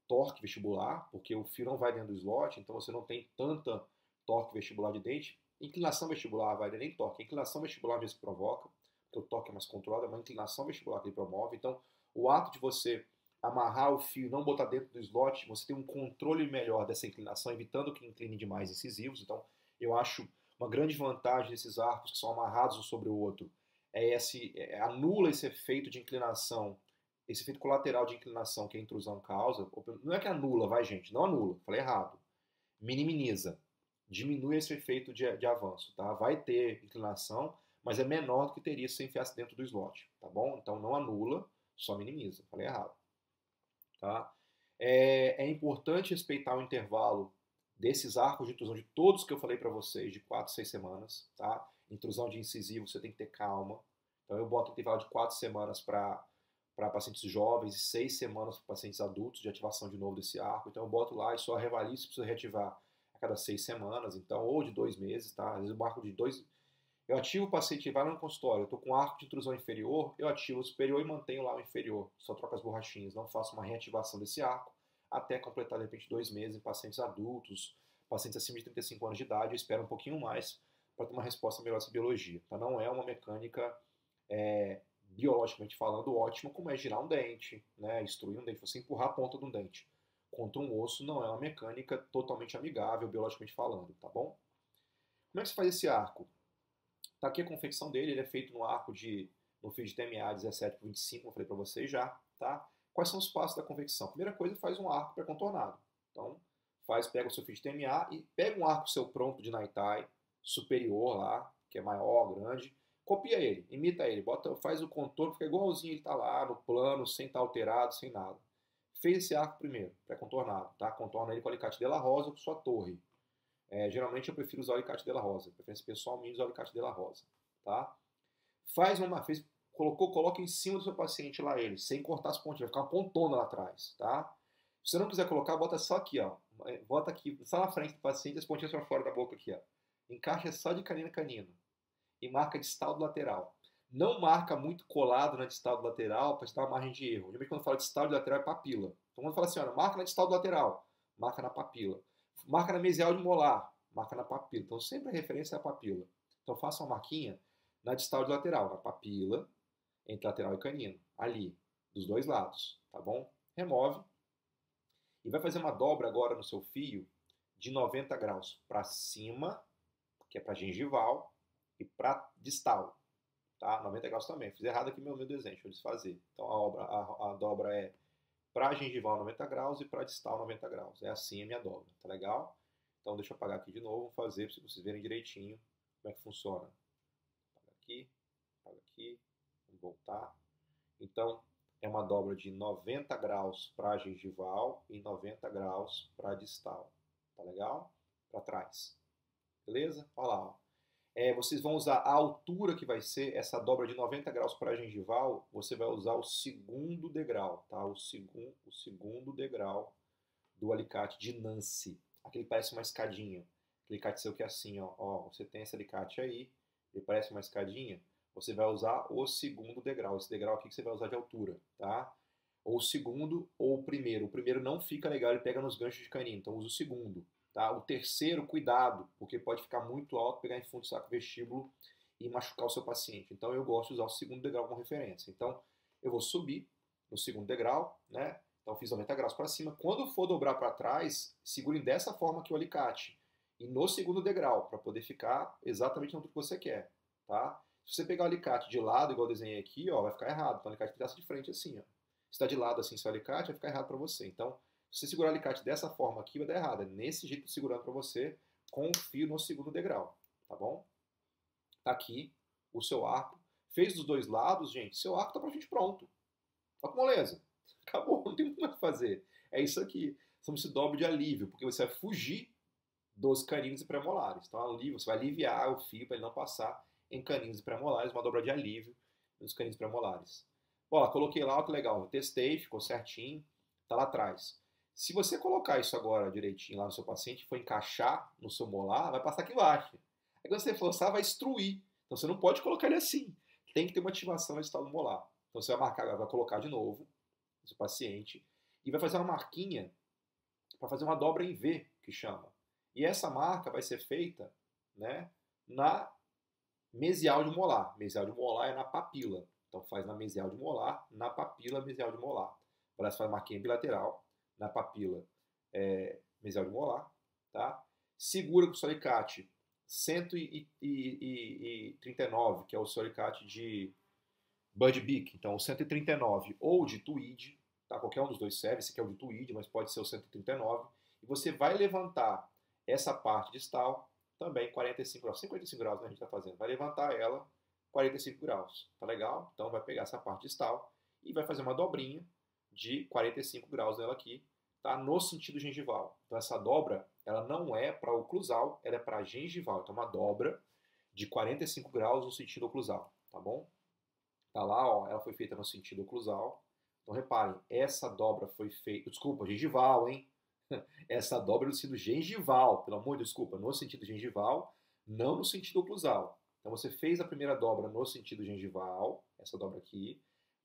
torque vestibular, porque o fio não vai dentro do slot, então você não tem tanta torque vestibular de dente. Inclinação vestibular vai, nem torque, a inclinação vestibular mesmo provoca, porque o torque é mais controlado, é uma inclinação vestibular que ele promove. Então, o ato de você amarrar o fio e não botar dentro do slot, você tem um controle melhor dessa inclinação, evitando que incline demais incisivos. Então, eu acho uma grande vantagem desses arcos que são amarrados um sobre o outro. Anula esse efeito de inclinação, esse efeito colateral de inclinação que a intrusão causa. Não é que anula, vai gente, não anula, falei errado. Minimiza, diminui esse efeito de avanço, tá? Vai ter inclinação, mas é menor do que teria se você enfiasse dentro do slot, tá bom? Então não anula, só minimiza, falei errado. Tá? É importante respeitar o intervalo desses arcos de intrusão, de todos que eu falei para vocês, de 4 a 6 semanas. Tá? Intrusão de incisivo, você tem que ter calma. Então eu boto um intervalo de 4 semanas para pacientes jovens e 6 semanas para pacientes adultos de ativação de novo desse arco. Então eu boto lá e só revalio se precisa reativar a cada 6 semanas, então, ou de 2 meses. Tá? Às vezes o arco de 2. Eu ativo o paciente, vai lá no consultório, eu estou com arco de intrusão inferior, eu ativo o superior e mantenho lá o inferior. Só troco as borrachinhas, não faço uma reativação desse arco até completar, de repente, 2 meses em pacientes adultos, pacientes acima de 35 anos de idade, eu espero um pouquinho mais para ter uma resposta melhor dessa biologia. Tá? Não é uma mecânica, biologicamente falando, ótima, como é girar um dente, né? Instruir um dente, você empurrar a ponta de um dente contra um osso não é uma mecânica totalmente amigável, biologicamente falando, tá bom? Como é que se faz esse arco? Tá aqui a confecção dele, ele é feito no fio de TMA 17 por 25, como eu falei para vocês já, tá? Quais são os passos da confecção? Primeira coisa, faz um arco pré-contornado. Então, pega o seu fio de TMA e pega um arco seu pronto de Naitai, superior lá, que é maior, grande, copia ele, imita ele, faz o contorno, fica igualzinho ele tá lá no plano, sem estar alterado, sem nada. Fez esse arco primeiro, pré-contornado, tá? Contorna ele com alicate de la Rosa ou com sua torre. Geralmente eu prefiro usar o alicate de la Rosa, preferência pessoal minha usar o alicate de la Rosa, tá? Coloca em cima do seu paciente lá ele, sem cortar as pontinhas, vai ficar uma pontona lá atrás, tá? Se você não quiser colocar, bota só aqui, ó. Bota aqui, só na frente do paciente, as pontinhas para fora da boca aqui, ó. Encaixa só de canino a canino. E marca distal do lateral. Não marca muito colado na distal do lateral para te dar uma margem de erro. Geralmente quando fala distal do lateral é papila. Então quando fala assim, olha, marca na distal do lateral, marca na papila. Marca na mesial de molar, marca na papila. Então sempre a referência é a papila. Então faça uma marquinha na distal de lateral, na papila, entre lateral e canino, ali, dos dois lados, tá bom? Remove e vai fazer uma dobra agora no seu fio de 90 graus para cima, que é para gengival, e para distal, tá? 90 graus também. Fiz errado aqui meu desenho, deixa eu desfazer. Então a dobra é para gengival 90 graus e para distal 90 graus. É assim a minha dobra, tá legal? Então deixa eu apagar aqui de novo, vou fazer para vocês verem direitinho como é que funciona. Apaga aqui, vamos voltar. Então é uma dobra de 90 graus para gengival e 90 graus para distal, tá legal? Para trás, beleza? Olha lá, ó. Vocês vão usar a altura que vai ser essa dobra de 90 graus para a gengival, você vai usar o segundo degrau, tá? O segundo degrau do alicate de Nance. Aquele parece uma escadinha. Aquele alicate seu que é assim, ó. Você tem esse alicate aí, ele parece uma escadinha, você vai usar o segundo degrau. Esse degrau aqui que você vai usar de altura, tá? Ou o segundo ou o primeiro. O primeiro não fica legal, ele pega nos ganchos de canino, então usa o segundo. Tá? O terceiro, cuidado, porque pode ficar muito alto, pegar em fundo do saco vestíbulo e machucar o seu paciente. Então eu gosto de usar o segundo degrau como referência. Então eu vou subir no segundo degrau, né? Então fiz 90 graus para cima. Quando for dobrar para trás, segure dessa forma aqui o alicate. E no segundo degrau, para poder ficar exatamente no que você quer. Tá? Se você pegar o alicate de lado, igual eu desenhei aqui, ó, vai ficar errado. Então o alicate tem que estar de frente assim. Ó. Se está de lado assim seu alicate, vai ficar errado para você. Então, se você segurar o alicate dessa forma aqui, vai dar errado. É nesse jeito segurando para você, com o fio no segundo degrau. Tá bom? Tá aqui o seu arco. Fez dos dois lados, gente, seu arco tá praticamente pronto. Tá com moleza. Acabou, não tem muito mais o que fazer. É isso aqui. Chama-se dobra de alívio, porque você vai fugir dos caninos e premolares. Então, alívio, você vai aliviar o fio para ele não passar em caninos e premolares, uma dobra de alívio nos caninos e premolares. Ó, coloquei lá, ó, que legal. Eu testei, ficou certinho, tá lá atrás. Se você colocar isso agora direitinho lá no seu paciente e for encaixar no seu molar, vai passar aqui embaixo. Aí quando você forçar, vai extruir. Então você não pode colocar ele assim. Tem que ter uma ativação no estado molar. Então você vai marcar, vai colocar de novo no seu paciente e vai fazer uma marquinha para fazer uma dobra em V, que chama. E essa marca vai ser feita, né, na mesial de molar. Mesial de molar é na papila. Então faz na mesial de molar, na papila mesial de molar. Parece que faz marquinha bilateral na papila mesial de molar, tá? Segura com o seu alicate 139, que é o seu alicate de Bud Bic, então o 139 ou de tweed, tá? Qualquer um dos dois serve, esse aqui é o de tweed, mas pode ser o 139, e você vai levantar essa parte distal também 45 graus, 55 graus, né, a gente está fazendo, vai levantar ela 45 graus, tá legal? Então vai pegar essa parte distal e vai fazer uma dobrinha de 45 graus nela aqui, tá? No sentido gengival. Então essa dobra, ela não é para oclusal, ela é para gengival. Então uma dobra de 45 graus no sentido oclusal, tá bom? Tá lá, ó, ela foi feita no sentido oclusal. Então reparem, essa dobra foi feita, desculpa, gengival, hein? Essa dobra no sentido gengival, pelo amor de Deus, desculpa, no sentido gengival, não no sentido oclusal. Então você fez a primeira dobra no sentido gengival, essa dobra aqui,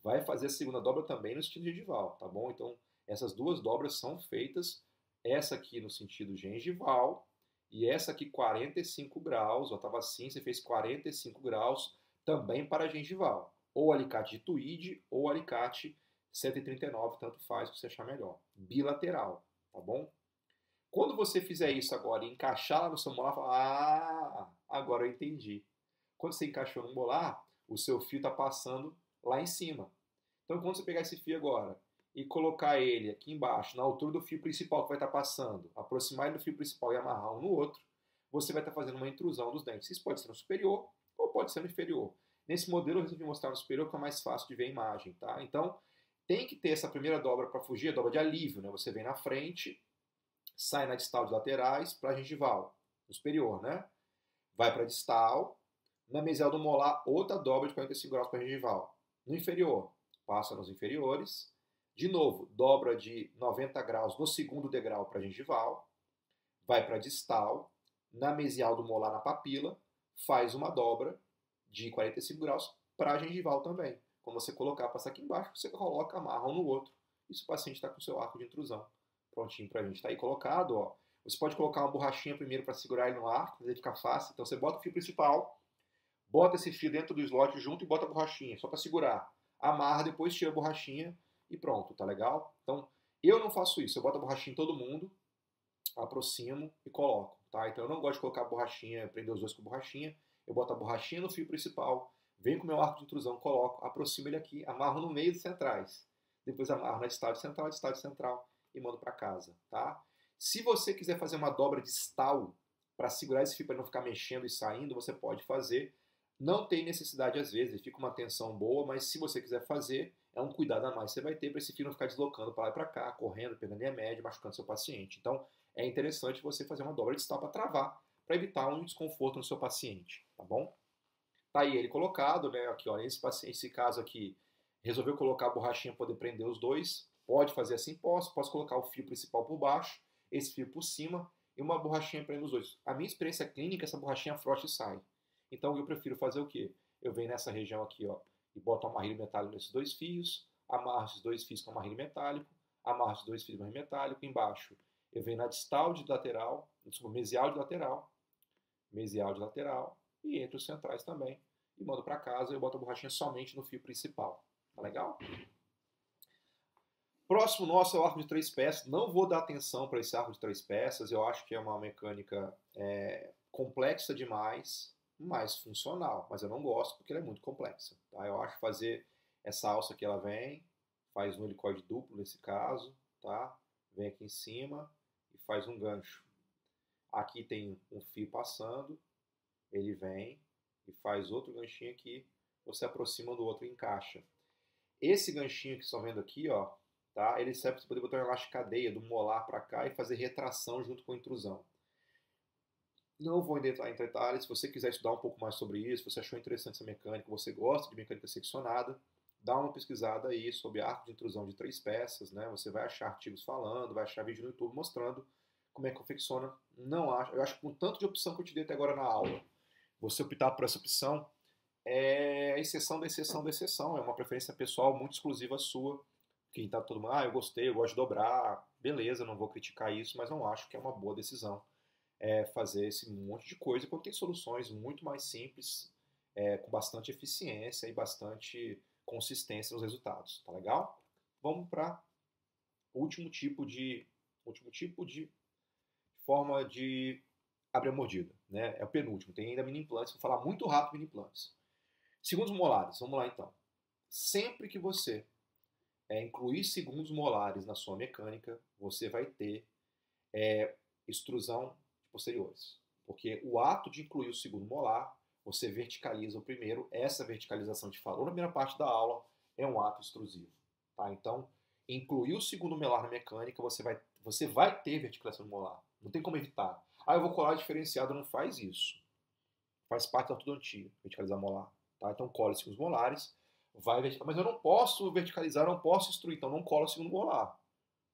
vai fazer a segunda dobra também no sentido gengival, tá bom? Então essas duas dobras são feitas, essa aqui no sentido gengival e essa aqui 45 graus, ó, estava assim, você fez 45 graus também para gengival. Ou alicate de tweed ou alicate 139, tanto faz, o que você achar melhor. Bilateral, tá bom? Quando você fizer isso agora e encaixar lá no seu molar, fala, agora eu entendi. Quando você encaixou no molar, o seu fio está passando lá em cima. Então, quando você pegar esse fio agora e colocar ele aqui embaixo, na altura do fio principal que vai estar passando, aproximar ele do fio principal e amarrar um no outro, você vai estar fazendo uma intrusão dos dentes. Isso pode ser no superior ou pode ser no inferior. Nesse modelo eu resolvi mostrar no superior, que é mais fácil de ver a imagem, tá? Então, tem que ter essa primeira dobra para fugir, a dobra de alívio, né? Você vem na frente, sai na distal de laterais para a gengival, no superior, né? Vai para a distal, na mesial do molar, outra dobra de 45 graus para a gengival. No inferior, passa nos inferiores, de novo, dobra de 90 graus no segundo degrau para a gengival, vai para a distal, na mesial do molar na papila, faz uma dobra de 45 graus para a gengival também. Quando você colocar, passar aqui embaixo, você coloca, amarra um no outro. E se o paciente está com o seu arco de intrusão prontinho para a gente. Está aí colocado, ó. Você pode colocar uma borrachinha primeiro para segurar ele no arco, ele fica fácil. Então você bota o fio principal, bota esse fio dentro do slot junto e bota a borrachinha, só para segurar. Amarra, depois tira a borrachinha e pronto, tá legal? Então, eu não faço isso. Eu boto a borrachinha em todo mundo, aproximo e coloco, tá? Então eu não gosto de colocar a borrachinha, prender os dois com a borrachinha. Eu boto a borrachinha no fio principal, venho com o meu arco de intrusão, coloco, aproximo ele aqui, amarro no meio dos centrais. Depois amarro na estádio central e mando para casa, tá? Se você quiser fazer uma dobra distal para segurar esse fio para não ficar mexendo e saindo, você pode fazer. Não tem necessidade às vezes, fica uma tensão boa, mas se você quiser fazer, é um cuidado a mais que você vai ter para esse fio não ficar deslocando para lá e para cá, correndo, pegando linha média, machucando seu paciente. Então, é interessante você fazer uma dobra distal para travar, para evitar um desconforto no seu paciente, tá bom? Tá aí ele colocado, né? Aqui, ó, esse caso aqui, resolveu colocar a borrachinha para poder prender os dois. Pode fazer assim? Posso colocar o fio principal por baixo, esse fio por cima e uma borrachinha prendendo os dois. A minha experiência clínica, essa borrachinha afrouxa e sai. Então eu prefiro fazer o quê? Eu venho nessa região aqui, ó, e boto um amarrilho metálico nesses dois fios, amarro esses dois fios com amarrinho metálico, amarro esses dois fios com amarrinho metálico, embaixo eu venho na distal de lateral, desculpa, mesial de lateral, e entre os centrais também, e mando para casa, eu boto a borrachinha somente no fio principal. Tá legal? Próximo nosso é o arco de 3 peças. Não vou dar atenção para esse arco de 3 peças, eu acho que é uma mecânica complexa demais, mas funcional. Mas eu não gosto porque ela é muito complexa. Tá? Eu acho que fazer essa alça que ela vem, faz um helicoide duplo nesse caso, tá? Vem aqui em cima e faz um gancho. Aqui tem um fio passando, ele vem e faz outro ganchinho aqui, você aproxima do outro e encaixa. Esse ganchinho que vocês estão vendo aqui, ó, tá? Ele serve para você poder botar uma elasticadeia do molar para cá e fazer retração junto com a intrusão. Não vou entrar em detalhes. Se você quiser estudar um pouco mais sobre isso, se você achou interessante essa mecânica, você gosta de mecânica seccionada, dá uma pesquisada aí sobre arco de intrusão de 3 peças, né? Você vai achar artigos falando, vai achar vídeo no YouTube mostrando como é que confecciona. Não acho, eu acho que com tanto de opção que eu te dei até agora na aula, você optar por essa opção é a exceção da exceção da exceção. É uma preferência pessoal muito exclusiva sua. Quem tá todo mundo, eu gostei, eu gosto de dobrar, beleza, não vou criticar isso, mas não acho que é uma boa decisão fazer esse monte de coisa, quando tem soluções muito mais simples, com bastante eficiência e bastante consistência nos resultados, tá legal? Vamos para o último tipo de forma de abrir a mordida, né? É o penúltimo, tem ainda mini implantes, vou falar muito rápido mini implantes. Segundos molares, vamos lá então. Sempre que você incluir segundos molares na sua mecânica, você vai ter extrusão de posteriores. Porque o ato de incluir o segundo molar, você verticaliza o primeiro. Essa verticalização que falou na primeira parte da aula é um ato extrusivo. Tá? Então, incluir o segundo molar na mecânica, você vai ter verticalização de molar. Não tem como evitar. Eu vou colar diferenciado, não faz isso. Faz parte da ortodontia, verticalizar molar. Tá? Então, cola os segundos molares, vai verticalizar. Mas eu não posso verticalizar, eu não posso extruir, então não cola o segundo molar.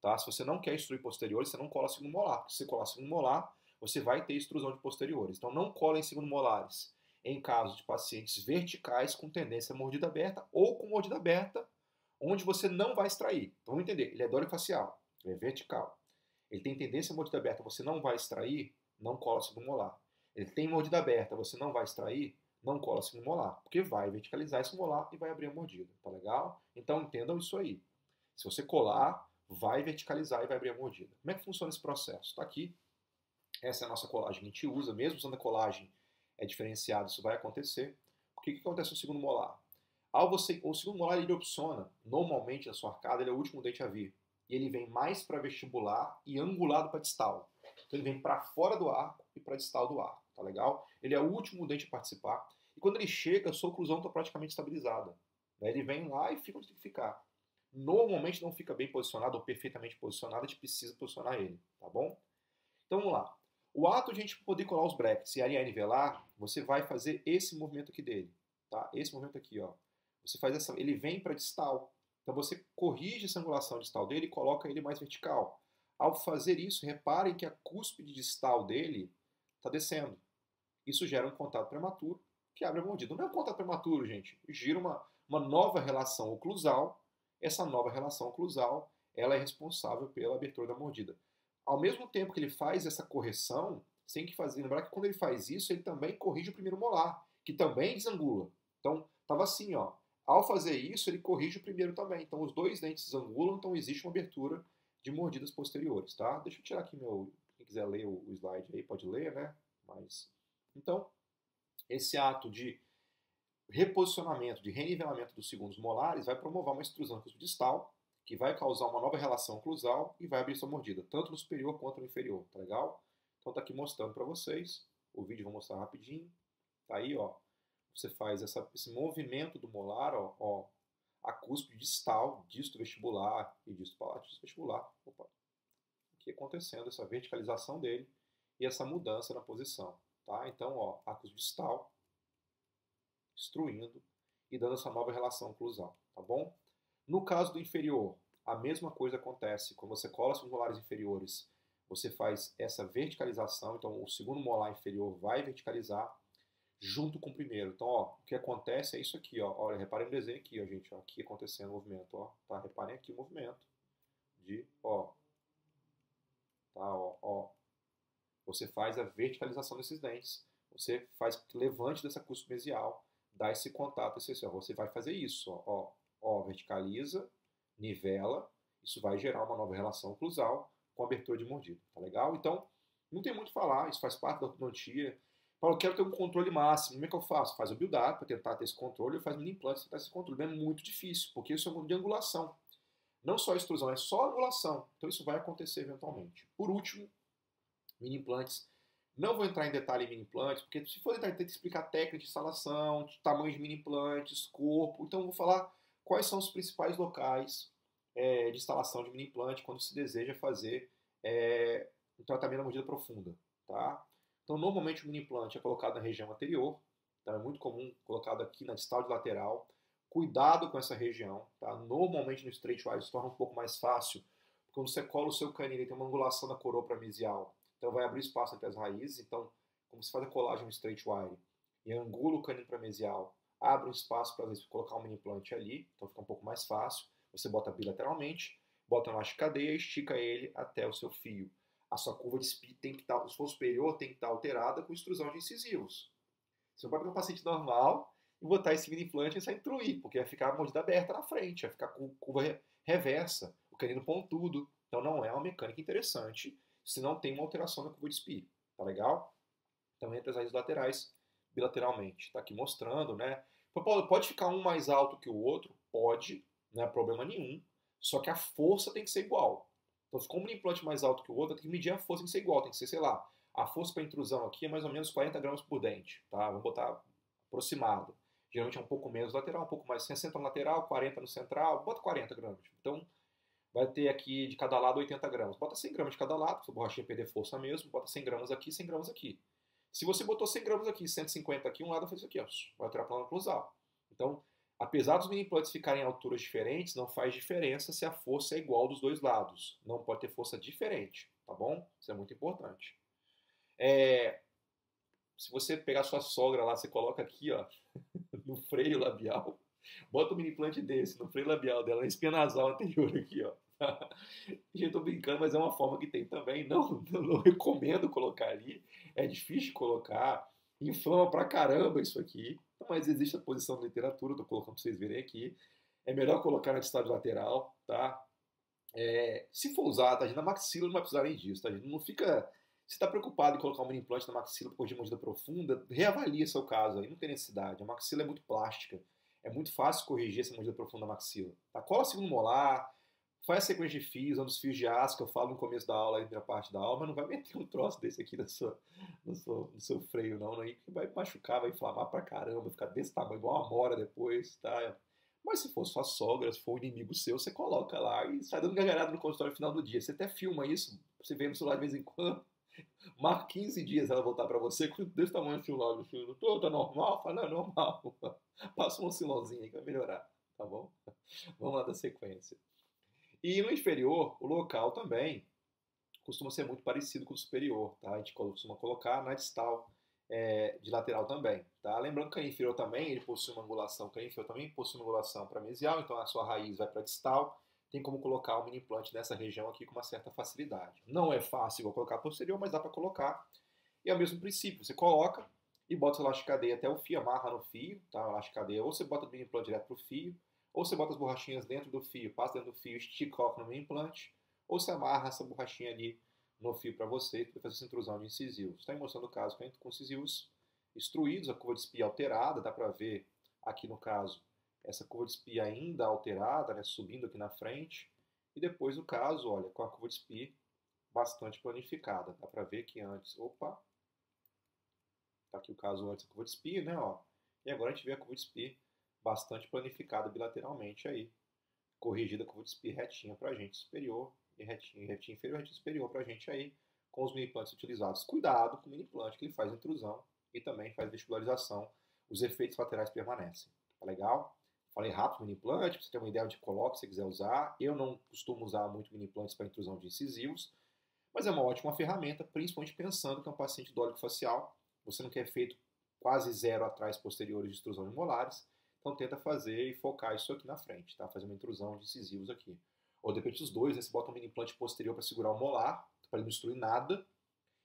Tá? Se você não quer extruir posteriores, você não cola segundo molar. Porque se você colar segundo molar, você vai ter extrusão de posteriores. Então não cola em segundo molares em casos de pacientes verticais com tendência a mordida aberta ou com mordida aberta, onde você não vai extrair. Então vamos entender, ele é dolifacial, ele é vertical. Ele tem tendência a mordida aberta, você não vai extrair, não cola segundo molar. Ele tem mordida aberta, você não vai extrair, não cola segundo molar, porque vai verticalizar esse molar e vai abrir a mordida, tá legal? Então entendam isso aí. Se você colar, vai verticalizar e vai abrir a mordida. Como é que funciona esse processo? Está aqui. Essa é a nossa colagem que a gente usa. Mesmo usando a colagem diferenciada, isso vai acontecer. O que acontece no segundo molar? O segundo molar ele opciona, normalmente na sua arcada, ele é o último dente a vir. E ele vem mais para vestibular e angulado para distal. Então ele vem para fora do arco e para distal do arco. Tá legal? Ele é o último dente a participar. E quando ele chega, a sua oclusão está praticamente estabilizada. Ele vem lá e fica onde tem que ficar. Normalmente não fica bem posicionado ou perfeitamente posicionado, a gente precisa posicionar ele, tá bom? Então vamos lá. O ato de a gente poder colar os brackets e alinhar e nivelar, você vai fazer esse movimento aqui dele, tá? Esse movimento aqui, ó. Você faz essa, ele vem para distal. Então você corrige essa angulação distal dele e coloca ele mais vertical. Ao fazer isso, reparem que a cúspide distal dele está descendo. Isso gera um contato prematuro que abre a mordida. Não é um contato prematuro, gente. Gira uma nova relação oclusal. Essa nova relação oclusal, ela é responsável pela abertura da mordida. Ao mesmo tempo que ele faz essa correção, você tem que lembrar que quando ele faz isso, ele também corrige o primeiro molar, que também desangula. Então, estava assim, ó. Ao fazer isso, ele corrige o primeiro também. Então, os dois dentes desangulam, então existe uma abertura de mordidas posteriores, tá? Deixa eu tirar aqui quem quiser ler o slide aí, pode ler, né? Então, esse ato de reposicionamento, de renivelamento dos segundos molares vai promover uma extrusão distal, que vai causar uma nova relação oclusal e vai abrir sua mordida, tanto no superior quanto no inferior, tá legal? Então tá aqui mostrando para vocês, o vídeo eu vou mostrar rapidinho, tá aí, ó, você faz esse movimento do molar, ó, a cúspide distal, disto vestibular e disto palato, disto vestibular, aqui acontecendo essa verticalização dele e essa mudança na posição, tá? Então, ó, a cúspide distal, extruindo e dando essa nova relação oclusal, tá bom? No caso do inferior, a mesma coisa acontece. Quando você cola os molares inferiores, você faz essa verticalização, então o segundo molar inferior vai verticalizar. junto com o primeiro. Então, ó, o que acontece é isso aqui, ó. Olha, reparem no desenho aqui, ó, gente, ó, aqui acontecendo o movimento, ó, tá? Reparem aqui o movimento de, ó, tá, ó. Você faz a verticalização desses dentes, você faz levante dessa cúspide mesial, dá esse contato, ó, você vai fazer isso, ó, verticaliza, nivela, isso vai gerar uma nova relação oclusal com abertura de mordida, tá legal? Então, não tem muito o que falar, isso faz parte da ortodontia. Paulo, eu quero ter um controle máximo, como é que eu faço? Faz o build-up para tentar ter esse controle, ou faz mini implante para tentar ter esse controle. É muito difícil, porque isso é um de angulação. Não só extrusão, é só angulação. Então isso vai acontecer eventualmente. Por último, mini implantes. Não vou entrar em detalhe em mini implantes, porque se for entrar, tem que explicar técnica de instalação, tamanho de mini implantes, corpo. Então eu vou falar quais são os principais locais de instalação de mini implante quando se deseja fazer um tratamento da mordida profunda, tá? Então normalmente o mini implante é colocado na região anterior, então é muito comum colocado aqui na distal de lateral. Cuidado com essa região, tá? Normalmente no straight wide se torna um pouco mais fácil, porque quando você cola o seu canino, ele tem uma angulação da coroa para mesial. Então vai abrir espaço entre as raízes. Então, como você faz a colagem no straight wire e angula o canino para mesial, abre um espaço para colocar um mini implante ali. Então fica um pouco mais fácil. Você bota bilateralmente, bota no haste cadeia e estica ele até o seu fio. A sua curva de SPI tem que estar, o seu superior tem que estar alterada com extrusão de incisivos. Você não pode pegar um paciente normal e botar esse mini implante e sair intruir, porque vai ficar a mordida aberta na frente, vai ficar com curva reversa, o canino pontudo. Então não é uma mecânica interessante se não tem uma alteração na curva de SPI, tá legal? Então entre as raízes laterais bilateralmente, tá aqui mostrando, né? Pode ficar um mais alto que o outro? Pode, não é problema nenhum, só que a força tem que ser igual. Então se ficou um implante mais alto que o outro, tem que medir a força, tem que ser igual, tem que ser, sei lá, a força para intrusão aqui é mais ou menos 40 gramas por dente, tá? Vamos botar aproximado. Geralmente é um pouco menos lateral, um pouco mais 60 no lateral, 40 no central, bota 40 gramas. Então vai ter aqui de cada lado 80 gramas. Bota 100 gramas de cada lado, se a borrachinha perder força mesmo, bota 100 gramas aqui, 100 gramas aqui. Se você botou 100 gramas aqui, 150 aqui, um lado fez isso aqui, ó, vai alterar a plana oclusal. Então, apesar dos mini implantes ficarem em alturas diferentes, não faz diferença se a força é igual dos dois lados. Não pode ter força diferente, tá bom? Isso é muito importante. Se você pegar sua sogra lá, você coloca aqui, ó, no freio labial, bota um mini implante desse no freio labial dela, na espinha nasal anterior aqui, ó. Gente, tô brincando, mas é uma forma que tem também. Não recomendo colocar ali. É difícil colocar. Inflama pra caramba isso aqui. Mas existe a posição da literatura, tô colocando pra vocês verem aqui. É melhor colocar na distal lateral, tá? Se for usar, tá, gente, na maxila não vai precisar nem disso, tá, gente? Não fica... Se está preocupado em colocar um mini implante na maxila para corrigir mordida profunda, reavalie seu caso aí, não tem necessidade. A maxila é muito plástica, é muito fácil corrigir essa mordida profunda na maxila. Tá? Cola segundo molar, faz a sequência de fios, um dos fios de aço que eu falo no começo da aula, aí na parte da aula, mas não vai meter um troço desse aqui no seu freio, não, aí que vai machucar, vai inflamar pra caramba, ficar desse tamanho, igual uma amora depois, tá? Mas se for sua sogra, se for um inimigo seu, você coloca lá e sai dando gargalhada no consultório no final do dia. Você até filma isso, você vê no celular de vez em quando. Marca 15 dias ela voltar pra você com desse tamanho assim, logo, assim, doutor, tá normal? Fala, não, é normal. Passa um oscilãozinho aí que vai melhorar, tá bom? Vamos lá da sequência. E no inferior, o local também costuma ser muito parecido com o superior, tá? A gente costuma colocar na distal de lateral também, tá? Lembrando que o canino inferior também, ele possui uma angulação, o canino inferior também possui uma angulação para mesial, então a sua raiz vai para distal, tem como colocar um mini implante nessa região aqui com uma certa facilidade. Não é fácil igual colocar posterior, mas dá para colocar. E é o mesmo princípio, você coloca e bota o elástico cadeia até o fio, amarra no fio, tá? O elástico cadeia, ou você bota o mini implante direto pro fio, ou você bota as borrachinhas dentro do fio, passa dentro do fio, estica e coloca no mini implante, ou você amarra essa borrachinha ali no fio para você fazer essa intrusão de incisivos. Está mostrando o caso com incisivos instruídos, a curva de SPI alterada, dá para ver aqui no caso essa curva de SPI ainda alterada, né, subindo aqui na frente, e depois o caso, olha, com a curva de SPI bastante planificada. Dá para ver que antes, opa, tá aqui o caso antes da curva de SPI, né, ó, e agora a gente vê a curva de SPI bastante planificada bilateralmente aí, corrigida a curva de SPI retinha para a gente superior, e retinha inferior, retinha superior para a gente aí, com os mini implantes utilizados. Cuidado com o mini implante, que ele faz intrusão e também faz vestibularização, os efeitos laterais permanecem. Tá legal? Falei rápido mini implante, para você ter uma ideia onde coloca, se você quiser usar. Eu não costumo usar muito mini implantes para intrusão de incisivos, mas é uma ótima ferramenta, principalmente pensando que é um paciente dólico facial, você não quer efeito quase zero atrás posteriores de extrusão de molares. Então tenta fazer e focar isso aqui na frente, tá? Fazer uma intrusão de incisivos aqui. Ou de repente os dois, né? Você bota um mini implante posterior para segurar o molar, para ele não destruir nada,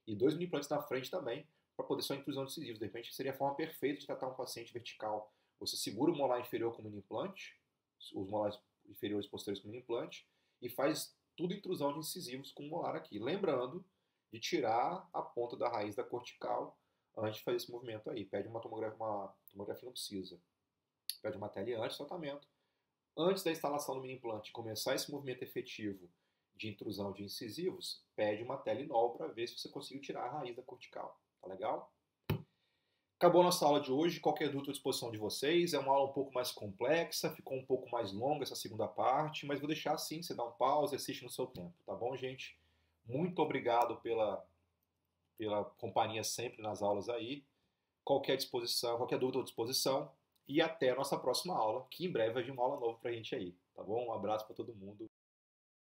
e 2 mini implantes na frente também, para poder só intrusão de incisivos. De repente seria a forma perfeita de tratar um paciente vertical. Você segura o molar inferior com o mini implante, os molares inferiores e posteriores com o mini implante, e faz tudo intrusão de incisivos com o molar aqui. Lembrando de tirar a ponta da raiz da cortical antes de fazer esse movimento aí. Pede uma tomografia não precisa. Pede uma tele antes do tratamento. Antes da instalação do mini implante, começar esse movimento efetivo de intrusão de incisivos, pede uma Telenol para ver se você conseguiu tirar a raiz da cortical. Tá legal? Acabou a nossa aula de hoje. Qualquer dúvida à disposição de vocês. É uma aula um pouco mais complexa, ficou um pouco mais longa essa segunda parte, mas vou deixar assim, você dá um pause e assiste no seu tempo. Tá bom, gente? Muito obrigado pela companhia sempre nas aulas aí. Qualquer dúvida à disposição. E até a nossa próxima aula, que em breve vai vir uma aula nova pra gente aí. Tá bom? Um abraço para todo mundo.